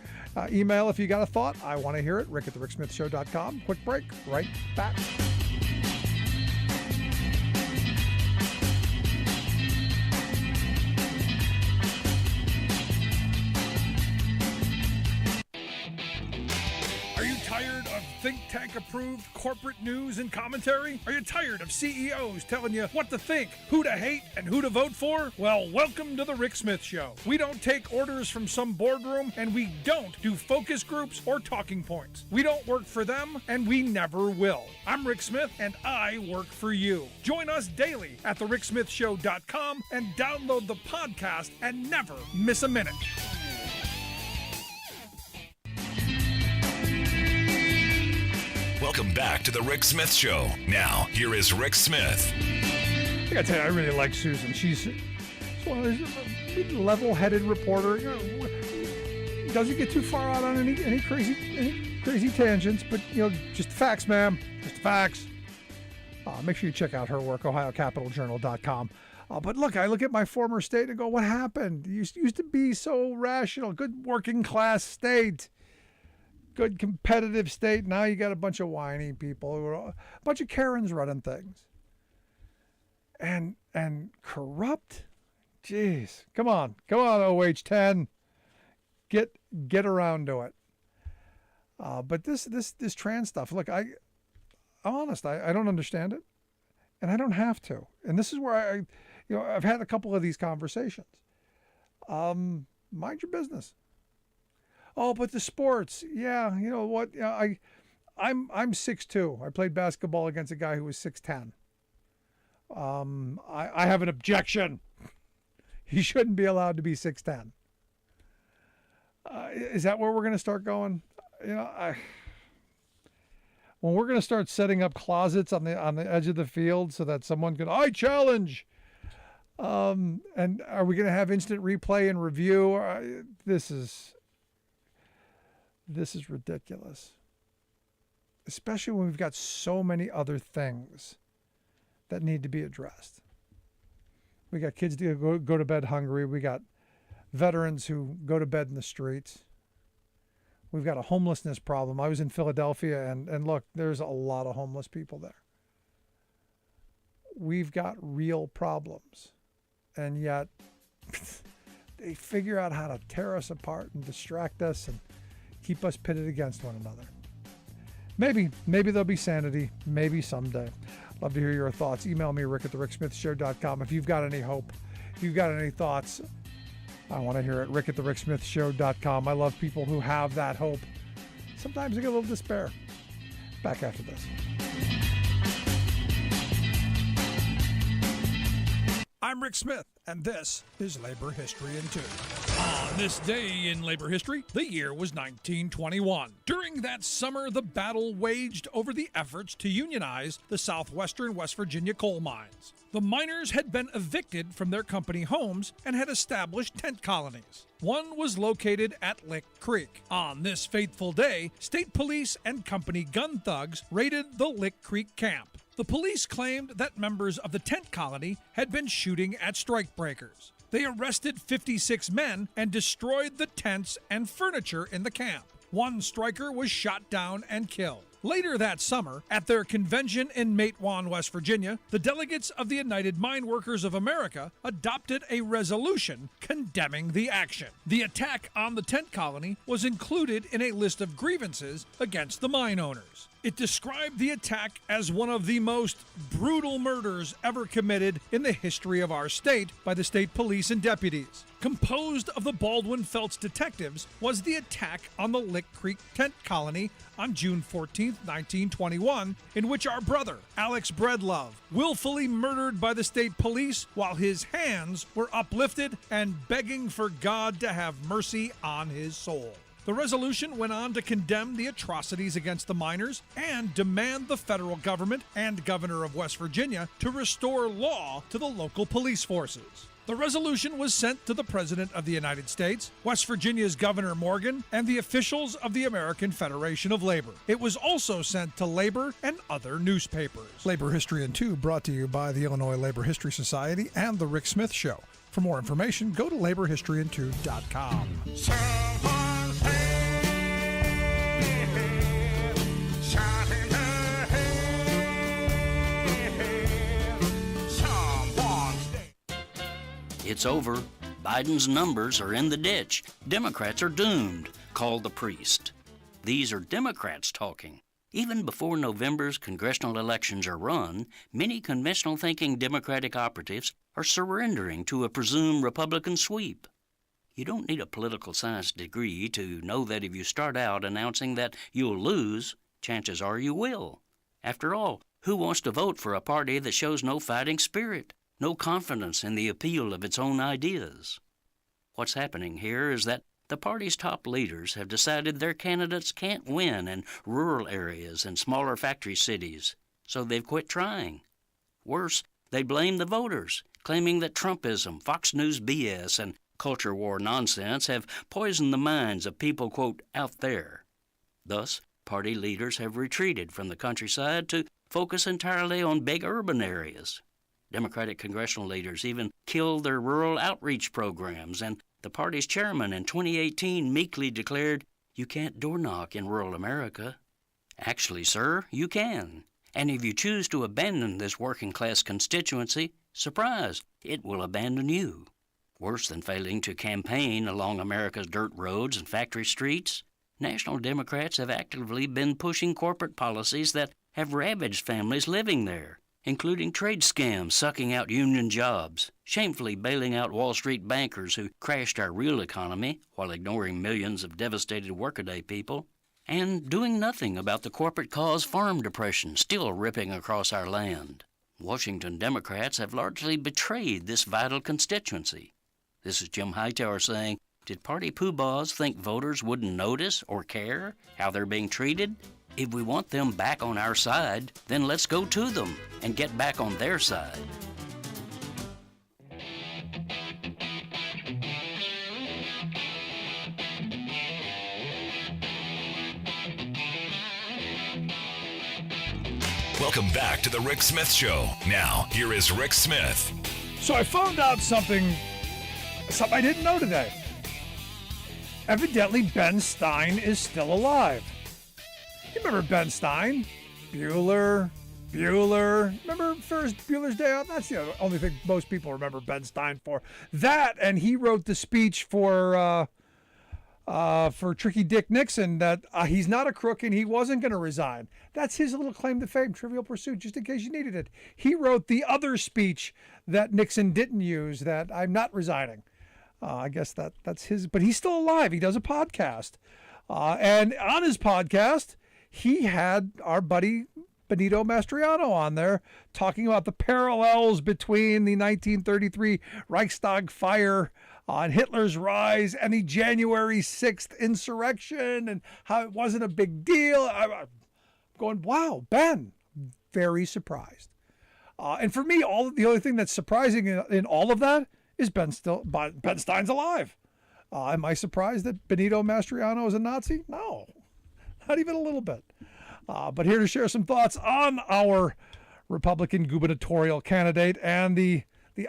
Email if you got a thought. I want to hear it. Rick@thericksmithshow.com. Quick break. Right back. Think tank approved corporate news and commentary? Are you tired of CEOs telling you what to think, who to hate, and who to vote for? Well, welcome to the Rick Smith Show. We don't take orders from some boardroom, and we don't do focus groups or talking points. We don't work for them, and we never will. I'm Rick Smith, and I work for you. Join us daily at thericksmithshow.com and download the podcast and never miss a minute. Welcome back to the Rick Smith Show. Now, here is Rick Smith. I gotta tell you, I really like Susan. She's one of those level-headed reporter. Doesn't get too far out on any crazy tangents, but just facts, ma'am. Just facts. Make sure you check out her work, OhioCapitalJournal.com. But look, I look at my former state and go, what happened? It used to be so rational, good working class state. Good competitive state. Now you got a bunch of whiny people, a bunch of Karens running things, and corrupt. Jeez, come on, OH10, get around to it. But this trans stuff. Look, I'm honest. I don't understand it, and I don't have to. And this is where I've had a couple of these conversations. Mind your business. Oh, but the sports, yeah, you know what? I'm 6'2". I played basketball against a guy who was 6'10". I have an objection. He shouldn't be allowed to be 6'10". Is that where we're going to start going? When we're going to start setting up closets on the edge of the field so that someone can, I challenge. And are we going to have instant replay and review? This is ridiculous, especially when we've got so many other things that need to be addressed. We got kids who go to bed hungry. We got veterans who go to bed in the streets. We've got a homelessness problem. I was in Philadelphia, and look, there's a lot of homeless people there. We've got real problems, and yet they figure out how to tear us apart and distract us and keep us pitted against one another. Maybe there'll be sanity. Maybe someday. Love to hear your thoughts. Email me, Rick@thericksmithshow.com. If you've got any hope, if you've got any thoughts, I want to hear it. Rick at the ricksmithshow.com. I love people who have that hope. Sometimes I get a little despair. Back after this. I'm Rick Smith, and this is Labor History in 2. On this day in labor history, the year was 1921. During that summer, the battle waged over the efforts to unionize the southwestern West Virginia coal mines. The miners had been evicted from their company homes and had established tent colonies. One was located at Lick Creek. On this fateful day, state police and company gun thugs raided the Lick Creek camp. The police claimed that members of the tent colony had been shooting at strikebreakers. They arrested 56 men and destroyed the tents and furniture in the camp. One striker was shot down and killed. Later that summer, at their convention in Matewan, West Virginia, the delegates of the United Mine Workers of America adopted a resolution condemning the action. The attack on the tent colony was included in a list of grievances against the mine owners. It described the attack as one of the most brutal murders ever committed in the history of our state by the state police and deputies. Composed of the Baldwin Felts detectives was the attack on the Lick Creek tent colony on June 14, 1921, in which our brother, Alex Breedlove, willfully murdered by the state police while his hands were uplifted and begging for God to have mercy on his soul. The resolution went on to condemn the atrocities against the miners and demand the federal government and governor of West Virginia to restore law to the local police forces. The resolution was sent to the President of the United States, West Virginia's Governor Morgan, and the officials of the American Federation of Labor. It was also sent to labor and other newspapers. Labor History in 2 brought to you by the Illinois Labor History Society and The Rick Smith Show. For more information, go to laborhistoryin2.com. It's over. Biden's numbers are in the ditch. Democrats are doomed, called the priest. These are Democrats talking. Even before November's congressional elections are run, many conventional-thinking Democratic operatives are surrendering to a presumed Republican sweep. You don't need a political science degree to know that if you start out announcing that you'll lose, chances are you will. After all, who wants to vote for a party that shows no fighting spirit? No confidence in the appeal of its own ideas? What's happening here is that the party's top leaders have decided their candidates can't win in rural areas and smaller factory cities, so they've quit trying. Worse, they blame the voters, claiming that Trumpism, Fox News BS, and culture war nonsense have poisoned the minds of people, quote, out there. Thus, party leaders have retreated from the countryside to focus entirely on big urban areas. Democratic congressional leaders even killed their rural outreach programs, and the party's chairman in 2018 meekly declared, "You can't door knock in rural America." Actually, sir, you can. And if you choose to abandon this working-class constituency, surprise, it will abandon you. Worse than failing to campaign along America's dirt roads and factory streets, national Democrats have actively been pushing corporate policies that have ravaged families living there, including trade scams sucking out union jobs, shamefully bailing out Wall Street bankers who crashed our real economy while ignoring millions of devastated workaday people, and doing nothing about the corporate-caused farm depression still ripping across our land. Washington Democrats have largely betrayed this vital constituency. This is Jim Hightower saying, did party poobahs think voters wouldn't notice or care how they're being treated? If we want them back on our side, then let's go to them and get back on their side. Welcome back to the Rick Smith Show. Now, here is Rick Smith. So I found out something I didn't know today. Evidently, Ben Stein is still alive. You remember Ben Stein? Bueller. Remember Ferris Bueller's Day Off? That's the only thing most people remember Ben Stein for. That, and he wrote the speech for Tricky Dick Nixon that he's not a crook and he wasn't going to resign. That's his little claim to fame, Trivial Pursuit, just in case you needed it. He wrote the other speech that Nixon didn't use, that I'm not resigning. I guess that's his, but he's still alive. He does a podcast. And on his podcast, he had our buddy Benito Mastriano on there talking about the parallels between the 1933 Reichstag fire and Hitler's rise and the January 6th insurrection and how it wasn't a big deal. I'm going, wow, Ben, very surprised. And for me, the only thing that's surprising in all of that is Ben Stein's alive. Am I surprised that Benito Mastriano is a Nazi? No, not even a little bit. But here to share some thoughts on our Republican gubernatorial candidate and the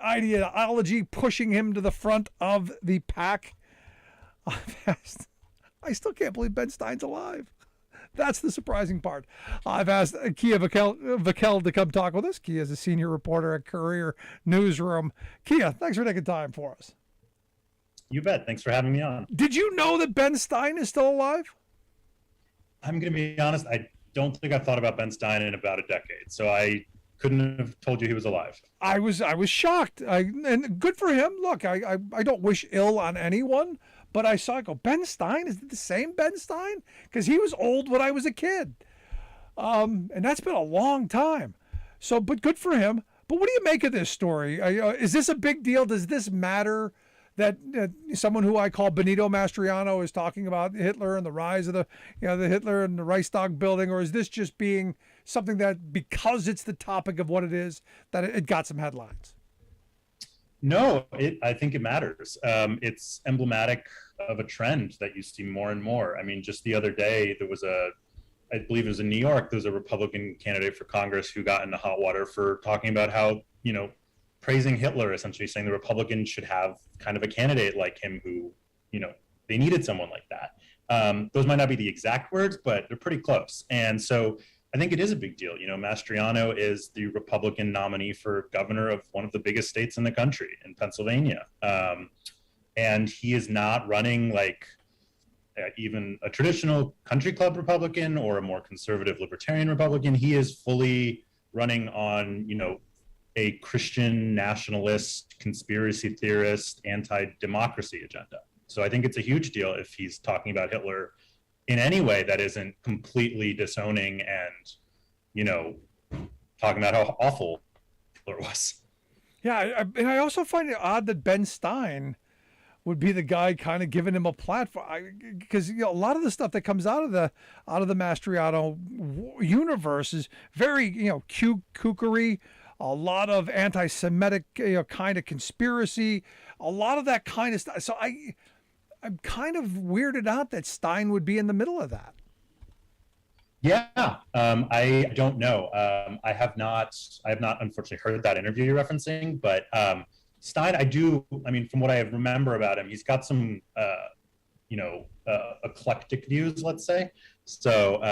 ideology pushing him to the front of the pack. I still can't believe Ben Stein's alive. That's the surprising part. I've asked Kia Vakel to come talk with us. Kia is a senior reporter at Courier Newsroom. Kia, thanks for taking time for us. You bet. Thanks for having me on. Did you know that Ben Stein is still alive? I'm going to be honest. I don't think I've thought about Ben Stein in about a decade. So I couldn't have told you he was alive. I was shocked. And good for him. Look, I don't wish ill on anyone, but I saw it go, Ben Stein? Is it the same Ben Stein? Because he was old when I was a kid. And that's been a long time. So, but good for him. But what do you make of this story? Is this a big deal? Does this matter that someone who I call Benito Mastriano is talking about Hitler and the rise of the Hitler and the Reichstag building? Or is this just being something that, because it's the topic of what it is, that it got some headlines? No, I think it matters. It's emblematic of a trend that you see more and more. I mean, just the other day, there was I believe it was in New York, there's a Republican candidate for Congress who got into hot water for talking about how, praising Hitler, essentially saying the Republicans should have kind of a candidate like him who, they needed someone like that. Those might not be the exact words, but they're pretty close. And so I think it is a big deal. Mastriano is the Republican nominee for governor of one of the biggest states in the country, in Pennsylvania. And he is not running like even a traditional country club Republican or a more conservative libertarian Republican. He is fully running on, a Christian nationalist, conspiracy theorist, anti-democracy agenda. So I think it's a huge deal if he's talking about Hitler in any way that isn't completely disowning and, talking about how awful Hitler was. Yeah, and I also find it odd that Ben Stein would be the guy kind of giving him a platform, because a lot of the stuff that comes out of the Mastriano universe is very kookery, a lot of anti-Semitic kind of conspiracy, a lot of that kind of stuff. So I'm kind of weirded out that Stein would be in the middle of that. Yeah, I don't know. I have not unfortunately heard that interview you're referencing, but Stein, from what I remember about him, he's got some, eclectic views, let's say. So,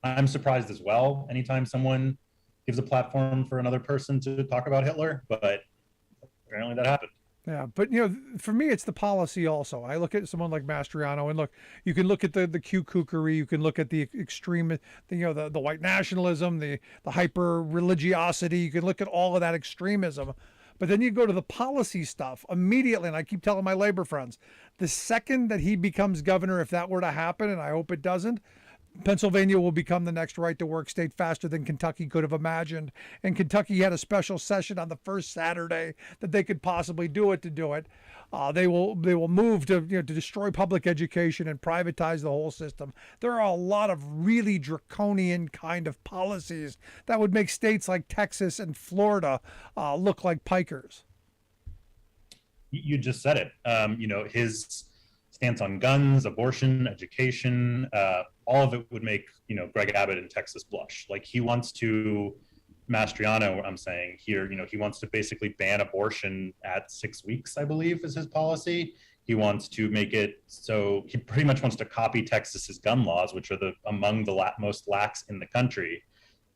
I'm surprised as well anytime someone gives a platform for another person to talk about Hitler, but apparently that happened. Yeah, but for me, it's the policy also. I look at someone like Mastriano, and look, you can look at the kookery, you can look at the extreme, the white nationalism, the hyper religiosity. You can look at all of that extremism, but then you go to the policy stuff immediately. And I keep telling my labor friends, the second that he becomes governor, if that were to happen, and I hope it doesn't, Pennsylvania will become the next right-to-work state faster than Kentucky could have imagined. And Kentucky had a special session on the first Saturday that they could possibly do it. They will move to destroy public education and privatize the whole system. There are a lot of really draconian kind of policies that would make states like Texas and Florida look like pikers. You just said it. His stance on guns, abortion, education, all of it would make, Greg Abbott in Texas blush. Like he wants to, Mastriano, I'm saying here, he wants to basically ban abortion at 6 weeks, I believe is his policy. He wants to make it so he pretty much wants to copy Texas's gun laws, which are among the most lax in the country.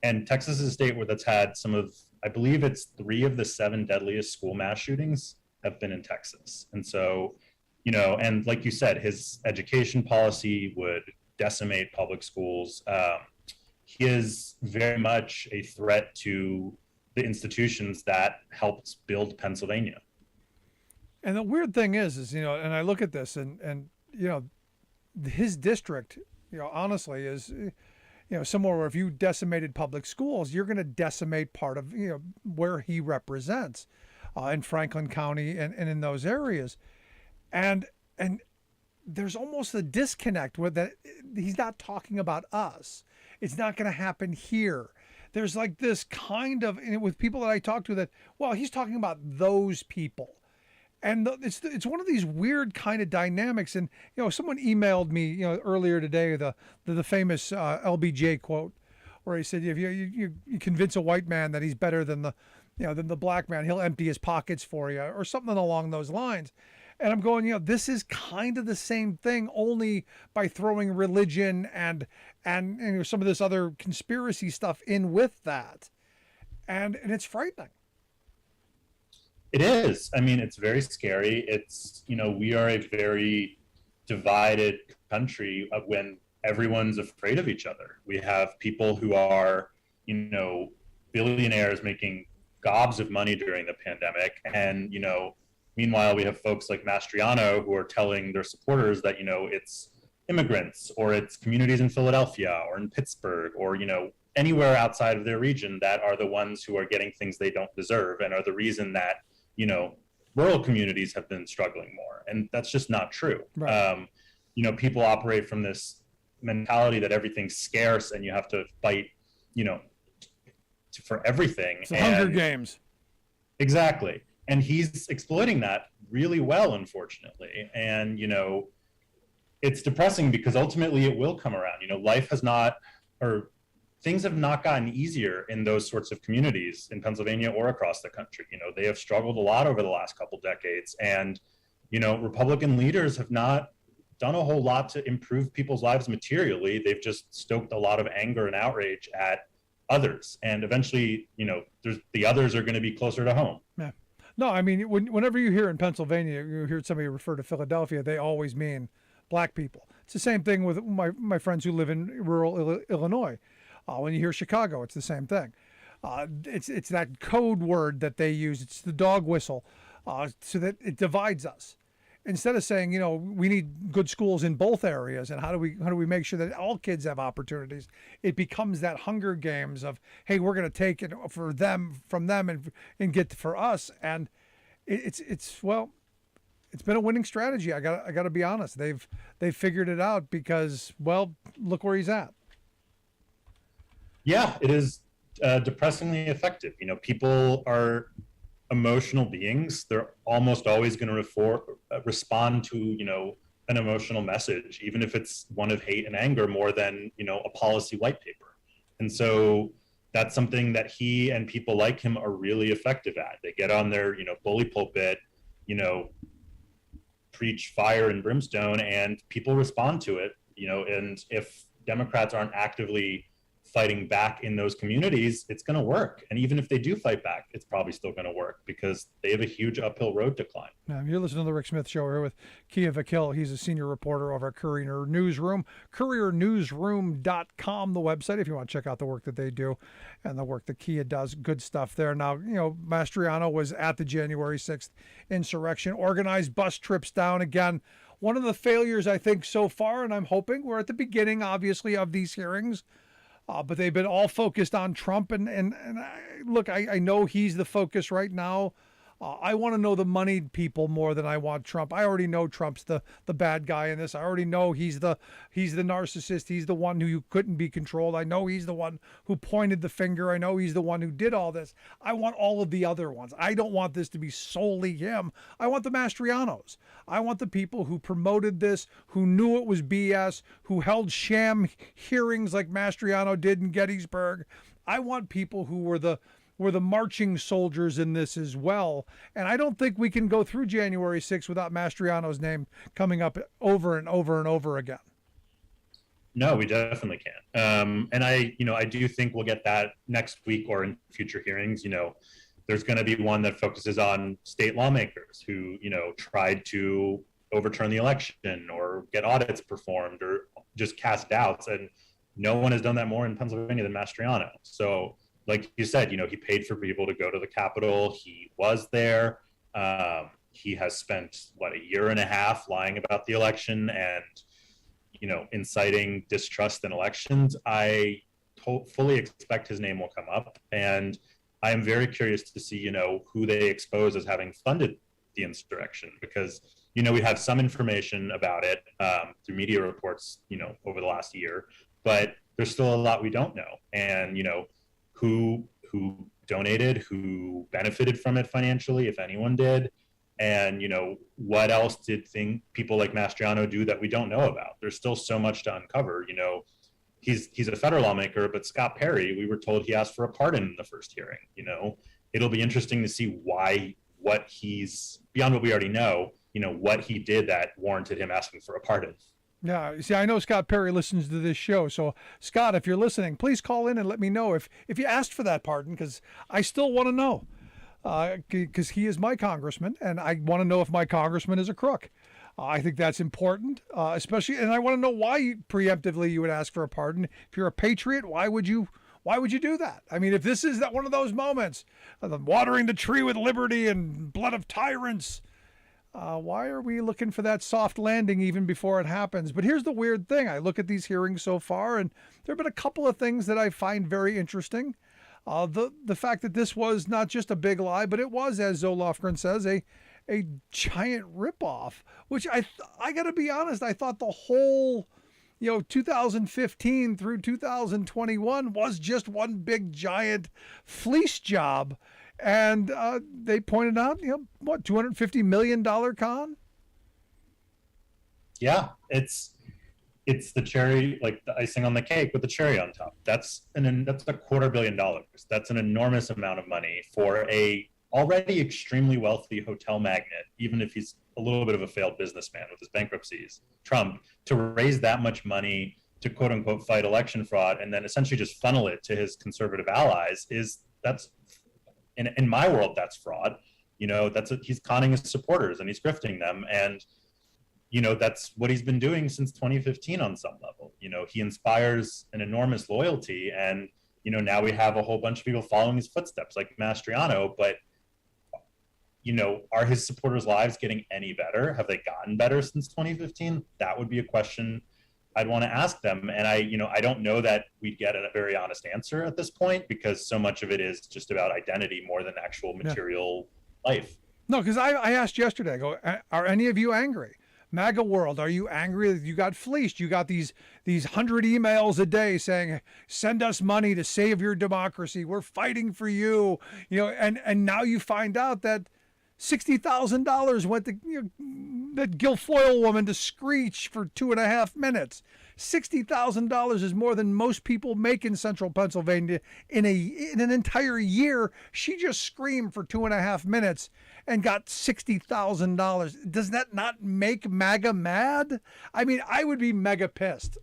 And Texas is a state that's had some of, I believe it's 3 of the 7 deadliest school mass shootings have been in Texas. And so, and like you said, his education policy would decimate public schools. He is very much a threat to the institutions that helped build Pennsylvania. And the weird thing is, and I look at this and his district, honestly is, somewhere where if you decimated public schools, you're going to decimate part of, where he represents in Franklin County and in those areas. And there's almost a disconnect with that. He's not talking about us. It's not going to happen here. There's like this kind of, with people that I talk to that, well, he's talking about those people. And it's one of these weird kind of dynamics. And, someone emailed me, earlier today, the famous LBJ quote, where he said, if you convince a white man that he's better than the black man, he'll empty his pockets for you, or something along those lines. And I'm going, this is kind of the same thing, only by throwing religion and some of this other conspiracy stuff in with that. And it's frightening. It is. I mean, it's very scary. It's, we are a very divided country when everyone's afraid of each other. We have people who are, billionaires making gobs of money during the pandemic. And, meanwhile, we have folks like Mastriano who are telling their supporters that, it's immigrants or it's communities in Philadelphia or in Pittsburgh or, anywhere outside of their region that are the ones who are getting things they don't deserve and are the reason that, rural communities have been struggling more. And that's just not true. Right. People operate from this mentality that everything's scarce and you have to fight, for everything. It's the Hunger Games. Exactly. And he's exploiting that really well, unfortunately. And, it's depressing because ultimately it will come around. Life has not, or things have not gotten easier in those sorts of communities in Pennsylvania or across the country. They have struggled a lot over the last couple decades. And, Republican leaders have not done a whole lot to improve people's lives materially. They've just stoked a lot of anger and outrage at others. And eventually, the others are going to be closer to home. Yeah. No, I mean, whenever you hear in Pennsylvania, you hear somebody refer to Philadelphia, they always mean black people. It's the same thing with my friends who live in rural Illinois. When you hear Chicago, it's the same thing. It's that code word that they use. It's the dog whistle, so that it divides us. Instead of saying, we need good schools in both areas, and how do we make sure that all kids have opportunities? It becomes that Hunger Games of, hey, we're going to take it from them and get for us. And it's been a winning strategy. I got to be honest. They've figured it out because, well, look where he's at. Yeah, it is depressingly effective. People are emotional beings. They're almost always going to respond to, an emotional message, even if it's one of hate and anger more than, a policy white paper. And so that's something that he and people like him are really effective at. They get on their, bully pulpit, preach fire and brimstone, and people respond to it, and if Democrats aren't actively fighting back in those communities, it's going to work. And even if they do fight back, it's probably still going to work because they have a huge uphill road to climb. You're listening to the Rick Smith Show here with Kia Vakil. He's a senior reporter over at Courier Newsroom, couriernewsroom.com, the website, if you want to check out the work that they do and the work that Kia does. Good stuff there. Now, Mastriano was at the January 6th insurrection, organized bus trips down. Again, one of the failures, I think, so far, and I'm hoping we're at the beginning, obviously, of these hearings. But they've been all focused on Trump. And look, I know he's the focus right now. I want to know the moneyed people more than I want Trump. I already know Trump's the bad guy in this. I already know he's the narcissist. He's the one who couldn't be controlled. I know he's the one who pointed the finger. I know he's the one who did all this. I want all of the other ones. I don't want this to be solely him. I want the Mastrianos. I want the people who promoted this, who knew it was BS, who held sham hearings like Mastriano did in Gettysburg. I want people who were the marching soldiers in this as well. And I don't think we can go through January 6th without Mastriano's name coming up over and over and over again. No, we definitely can. And I do think we'll get that next week or in future hearings. There's going to be one that focuses on state lawmakers who, tried to overturn the election or get audits performed or just cast doubts. And no one has done that more in Pennsylvania than Mastriano. So, like you said, he paid for people to go to the Capitol. He was there. he has spent a year and a half lying about the election and, inciting distrust in elections. I fully expect his name will come up, and I am very curious to see, who they expose as having funded the insurrection, because, we have some information about it through media reports, over the last year, but there's still a lot we don't know. And, who donated, who benefited from it financially, if anyone did, and, what else did people like Mastriano do that we don't know about? There's still so much to uncover. He's a federal lawmaker, but Scott Perry, we were told he asked for a pardon in the first hearing. It'll be interesting to see what he's, beyond what we already know, what he did that warranted him asking for a pardon. Yeah, see, I know Scott Perry listens to this show. So, Scott, if you're listening, please call in and let me know if you asked for that pardon, because I still want to know, because he is my congressman, and I want to know if my congressman is a crook. I think that's important, especially, and I want to know why preemptively you would ask for a pardon. If you're a patriot, why would you do that? I mean, if this is one of those moments, watering the tree with liberty and blood of tyrants, why are we looking for that soft landing even before it happens? But here's the weird thing. I look at these hearings so far, and there have been a couple of things that I find very interesting. The fact that this was not just a big lie, but it was, as Zoe Lofgren says, a giant ripoff, which I got to be honest, I thought the whole 2015 through 2021 was just one big giant fleece job. And they pointed out, $250 million con? Yeah, it's the cherry, like the icing on the cake with the cherry on top. That's $250 million. That's an enormous amount of money for a already extremely wealthy hotel magnate, even if he's a little bit of a failed businessman with his bankruptcies, Trump, to raise that much money to quote unquote fight election fraud and then essentially just funnel it to his conservative allies that's in my world, that's fraud. He's conning his supporters and he's grifting them. And, that's what he's been doing since 2015 on some level. He inspires an enormous loyalty, and, now we have a whole bunch of people following his footsteps like Mastriano, but are his supporters' lives getting any better? Have they gotten better since 2015? That would be a question I'd want to ask them. And I don't know that we'd get a very honest answer at this point, because so much of it is just about identity more than actual material life. No, because I asked yesterday, I go, are any of you angry? MAGA world, are you angry that you got fleeced? You got these 100 emails a day saying, send us money to save your democracy. We're fighting for you. And now you find out that $60,000 went to that Guilfoyle woman to screech for 2.5 minutes. $60,000 is more than most people make in central Pennsylvania in an entire year. She just screamed for 2.5 minutes and got $60,000. Does that not make MAGA mad? I mean, I would be mega pissed.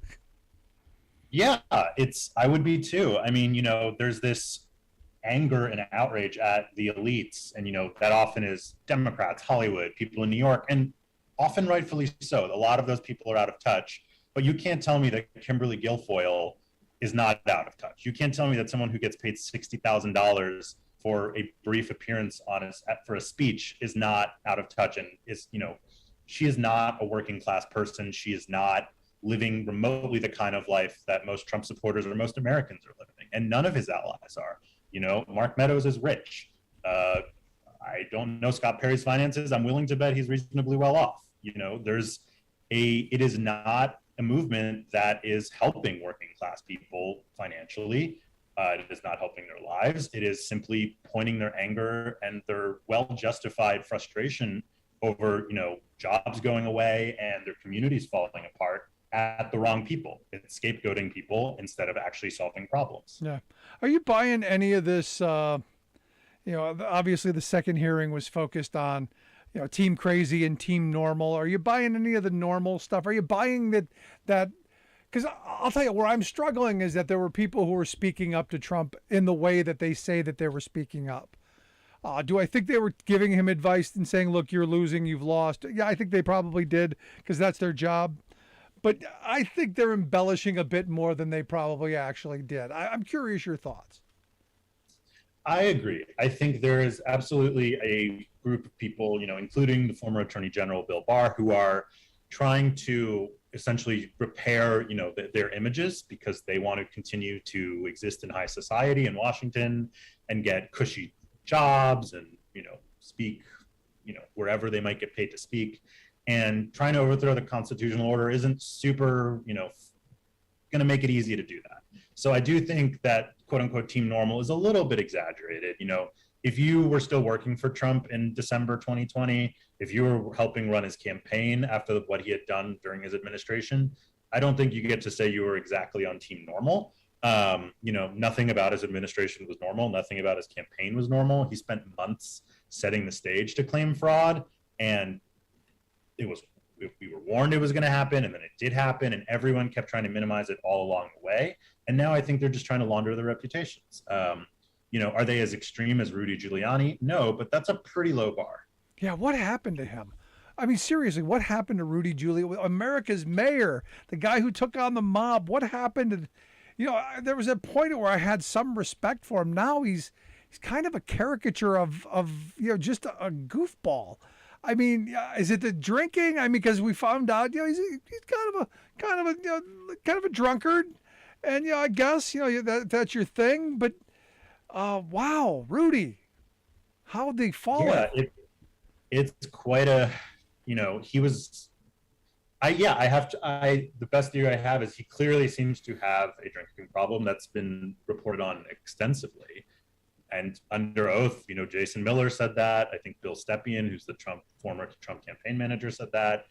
Yeah, I would be too. I mean, there's this anger and outrage at the elites, and that often is Democrats, Hollywood, people in New York, and often rightfully so. A lot of those people are out of touch, but you can't tell me that Kimberly Guilfoyle is not out of touch. You can't tell me that someone who gets paid $60,000 for a brief appearance for a speech is not out of touch, and she is not a working class person. She is not living remotely the kind of life that most Trump supporters or most Americans are living, and none of his allies are. Mark Meadows is rich. I don't know Scott Perry's finances. I'm willing to bet he's reasonably well off. It is not a movement that is helping working class people financially. It is not helping their lives. It is simply pointing their anger and their well-justified frustration over, jobs going away and their communities falling apart at the wrong people. It's scapegoating people instead of actually solving problems. Yeah. Are you buying any of this? Obviously the second hearing was focused on, Team Crazy and Team Normal. Are you buying any of the normal stuff? Are you buying that? Because I'll tell you where I'm struggling is that there were people who were speaking up to Trump in the way that they say that they were speaking up. Do I think they were giving him advice and saying, look, you're losing, you've lost? Yeah, I think they probably did, because that's their job. But I think they're embellishing a bit more than they probably actually did. I'm curious your thoughts. I agree. I think there is absolutely a group of people, including the former Attorney General Bill Barr, who are trying to essentially repair, their images because they want to continue to exist in high society in Washington and get cushy jobs and, speak, wherever they might get paid to speak. And trying to overthrow the constitutional order isn't super, going to make it easy to do that. So I do think that quote unquote team normal is a little bit exaggerated. If you were still working for Trump in December 2020, if you were helping run his campaign after what he had done during his administration, I don't think you get to say you were exactly on team normal. Nothing about his administration was normal. Nothing about his campaign was normal. He spent months setting the stage to claim fraud, and we were warned it was going to happen, and then it did happen, and everyone kept trying to minimize it all along the way. And now I think they're just trying to launder their reputations. Are they as extreme as Rudy Giuliani? No, but that's a pretty low bar. Yeah, what happened to him? I mean, seriously, what happened to Rudy Giuliani, America's mayor, the guy who took on the mob? What happened to, there was a point where I had some respect for him. Now he's kind of a caricature of just a goofball. I mean, is it the drinking? I mean, because we found out, he's kind of a drunkard, and I guess that's your thing. But wow, Rudy, how'd they fall? Yeah, it's quite a, he was. The best theory I have is he clearly seems to have a drinking problem that's been reported on extensively. And under oath, Jason Miller said that. I think Bill Stepien, who's the former Trump campaign manager, said that.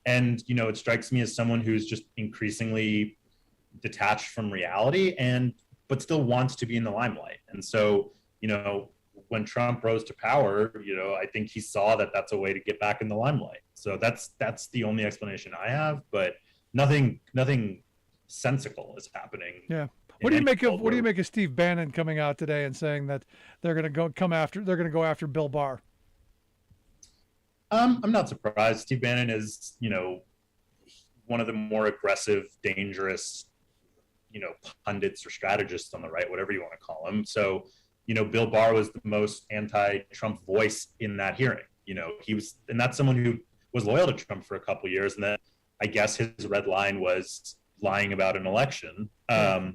And, it strikes me as someone who's just increasingly detached from reality but still wants to be in the limelight. And so, when Trump rose to power, I think he saw that that's a way to get back in the limelight. So that's the only explanation I have, but nothing sensical is happening. Yeah. What do you make of Steve Bannon coming out today and saying that they're going to go after Bill Barr? I'm not surprised. Steve Bannon is, one of the more aggressive, dangerous, pundits or strategists on the right, whatever you want to call him. So, Bill Barr was the most anti-Trump voice in that hearing. And that's someone who was loyal to Trump for a couple of years, and then I guess his red line was lying about an election. I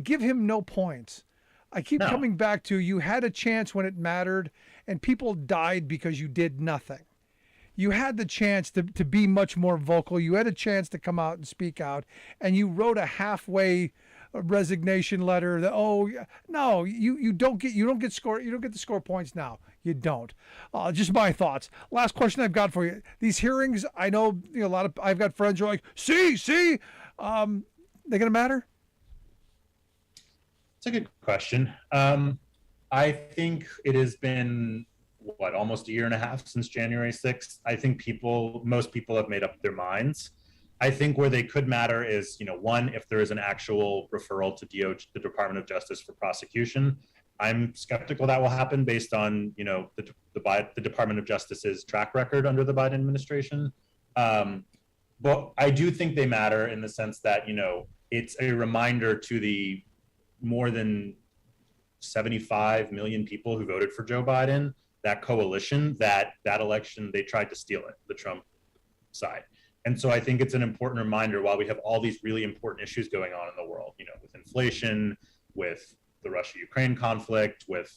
give him no points. I keep coming back to, you had a chance when it mattered, and people died because you did nothing. You had the chance to be much more vocal. You had a chance to come out and speak out, and you wrote a halfway resignation letter that, you don't get the score points now. You don't. Just my thoughts. Last question I've got for you. These hearings, I know I've got friends who are like, they're going to matter? It's a good question. I think it has been almost a year and a half since January 6th. I think most people have made up their minds. I think where they could matter is, one, if there is an actual referral to the Department of Justice for prosecution. I'm skeptical that will happen based on, the Department of Justice's track record under the Biden administration. But I do think they matter in the sense that, it's a reminder to the more than 75 million people who voted for Joe Biden, that coalition, that election, they tried to steal it, the Trump side. And so I think it's an important reminder, while we have all these really important issues going on in the world, with inflation, with the Russia-Ukraine conflict, with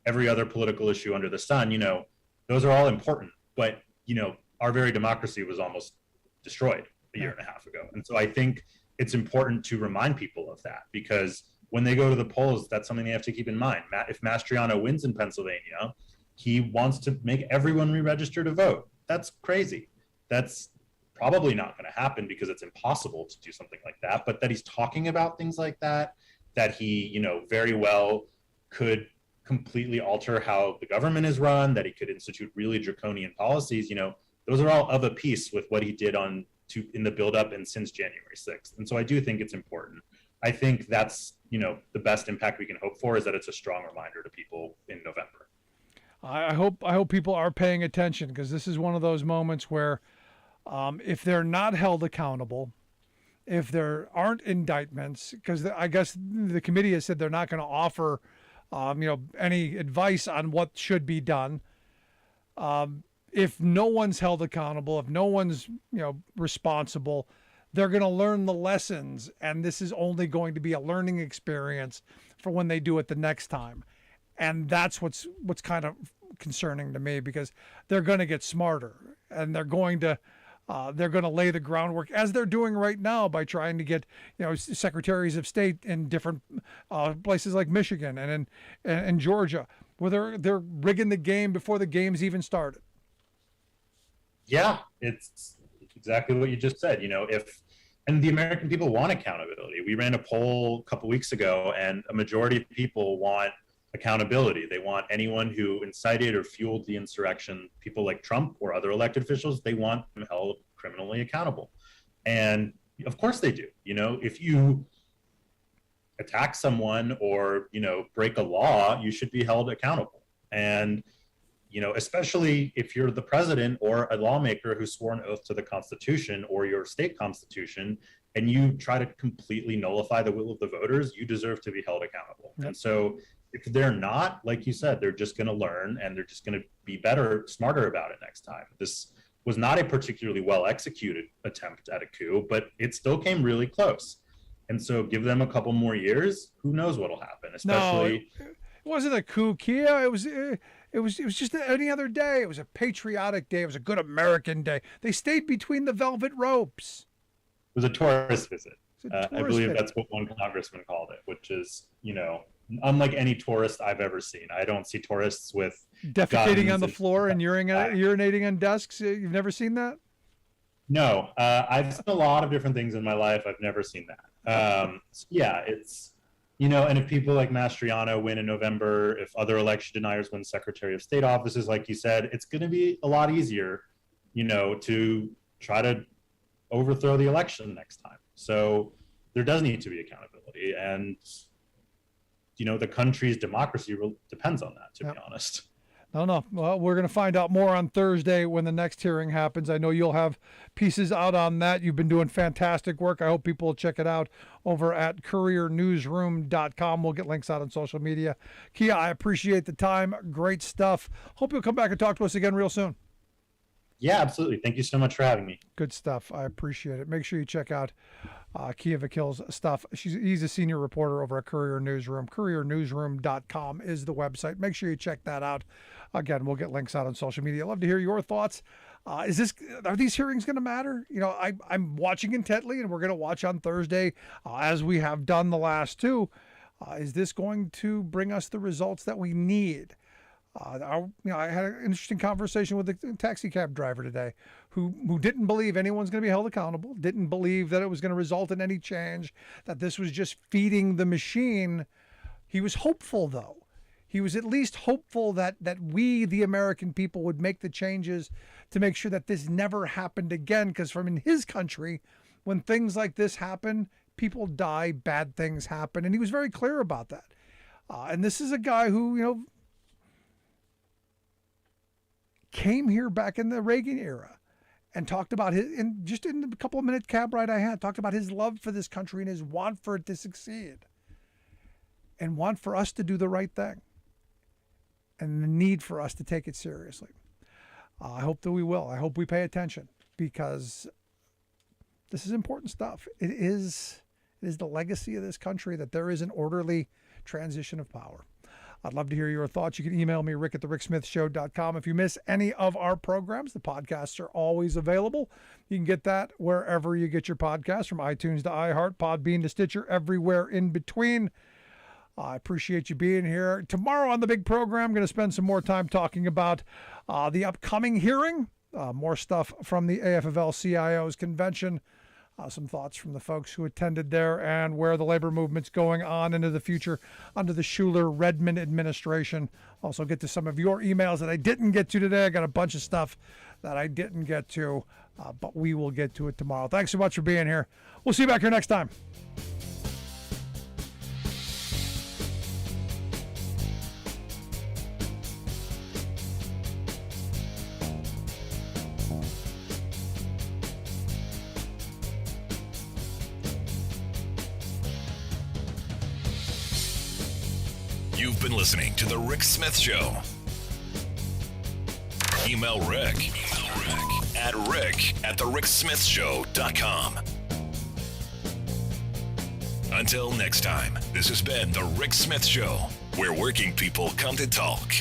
every other political issue under the sun, those are all important. But, our very democracy was almost destroyed a year and a half ago. And so I think it's important to remind people of that, because when they go to the polls, that's something they have to keep in mind. If Mastriano wins in Pennsylvania, he wants to make everyone re-register to vote. That's crazy. That's probably not going to happen because it's impossible to do something like that. But that he's talking about things like that he, very well could completely alter how the government is run, that he could institute really draconian policies, those are all of a piece with what he did in the buildup and since January 6th. And so I do think it's important. I think that's, the best impact we can hope for is that it's a strong reminder to people in November. I hope people are paying attention, because this is one of those moments where if they're not held accountable, if there aren't indictments, because I guess the committee has said they're not going to offer, any advice on what should be done. If no one's held accountable, if no one's, responsible, they're going to learn the lessons. And this is only going to be a learning experience for when they do it the next time. And that's what's kind of concerning to me, because they're going to get smarter, and they're going to lay the groundwork, as they're doing right now, by trying to get, secretaries of state in different places like Michigan and in Georgia, where they're rigging the game before the game's even started. Yeah, it's exactly what you just said. And the American people want accountability. We ran a poll a couple weeks ago, and a majority of people want accountability. They want anyone who incited or fueled the insurrection, people like Trump or other elected officials, they want them held criminally accountable. And of course they do. If you attack someone or, break a law, you should be held accountable. And, especially if you're the president or a lawmaker who swore an oath to the Constitution or your state constitution, and you try to completely nullify the will of the voters, you deserve to be held accountable. Yep. And so if they're not, like you said, they're just going to learn, and they're just going to be smarter about it next time. This was not a particularly well executed attempt at a coup, but it still came really close. And so give them a couple more years, who knows what'll happen, especially. No, it wasn't a coup, Kia. It was just any other day. It was a patriotic day. It was a good American day. They stayed between the velvet ropes. It was a tourist visit. I believe visit. That's what one congressman called it, which is, unlike any tourist I've ever seen. I don't see tourists with defecating on the floor and urinating on desks. You've never seen that? No, I've seen a lot of different things in my life. I've never seen that. It's, and if people like Mastriano win in November, if other election deniers win Secretary of State offices, like you said, it's going to be a lot easier, to try to overthrow the election next time. So there does need to be accountability, and the country's democracy depends on that, to be honest. No. Well, we're going to find out more on Thursday when the next hearing happens. I know you'll have pieces out on that. You've been doing fantastic work. I hope people will check it out over at couriernewsroom.com. We'll get links out on social media. Kia, I appreciate the time. Great stuff. Hope you'll come back and talk to us again real soon. Yeah, absolutely. Thank you so much for having me. Good stuff. I appreciate it. Make sure you check out Kia Vakil's stuff. He's a senior reporter over at Courier Newsroom. CourierNewsroom.com is the website. Make sure you check that out. Again, we'll get links out on social media. I'd love to hear your thoughts. Are these hearings going to matter? I'm watching intently, and we're going to watch on Thursday, as we have done the last two. Is this going to bring us the results that we need? I had an interesting conversation with a taxi cab driver today who didn't believe anyone's going to be held accountable, didn't believe that it was going to result in any change, that this was just feeding the machine. He was hopeful, though. He was at least hopeful that we, the American people, would make the changes to make sure that this never happened again, because from in his country, when things like this happen, people die, bad things happen, and he was very clear about that. And this is a guy who, came here back in the Reagan era and talked about in the couple of minute cab ride I had, talked about his love for this country and his want for it to succeed and want for us to do the right thing and the need for us to take it seriously. I hope that we will. I hope we pay attention, because this is important stuff. It is the legacy of this country that there is an orderly transition of power. I'd love to hear your thoughts. You can email me, rick@thericksmithshow.com. If you miss any of our programs, the podcasts are always available. You can get that wherever you get your podcasts, from iTunes to iHeart, Podbean to Stitcher, everywhere in between. I appreciate you being here. Tomorrow on the big program, I'm going to spend some more time talking about the upcoming hearing, more stuff from the AFL-CIO's convention, some thoughts from the folks who attended there, and where the labor movement's going on into the future under the Schuler-Redmond administration. Also get to some of your emails that I didn't get to today. I got a bunch of stuff that I didn't get to, but we will get to it tomorrow. Thanks so much for being here. We'll see you back here next time. You've been listening to The Rick Smith Show. Email Rick at rick@thericksmithshow.com. Until next time, this has been The Rick Smith Show, where working people come to talk.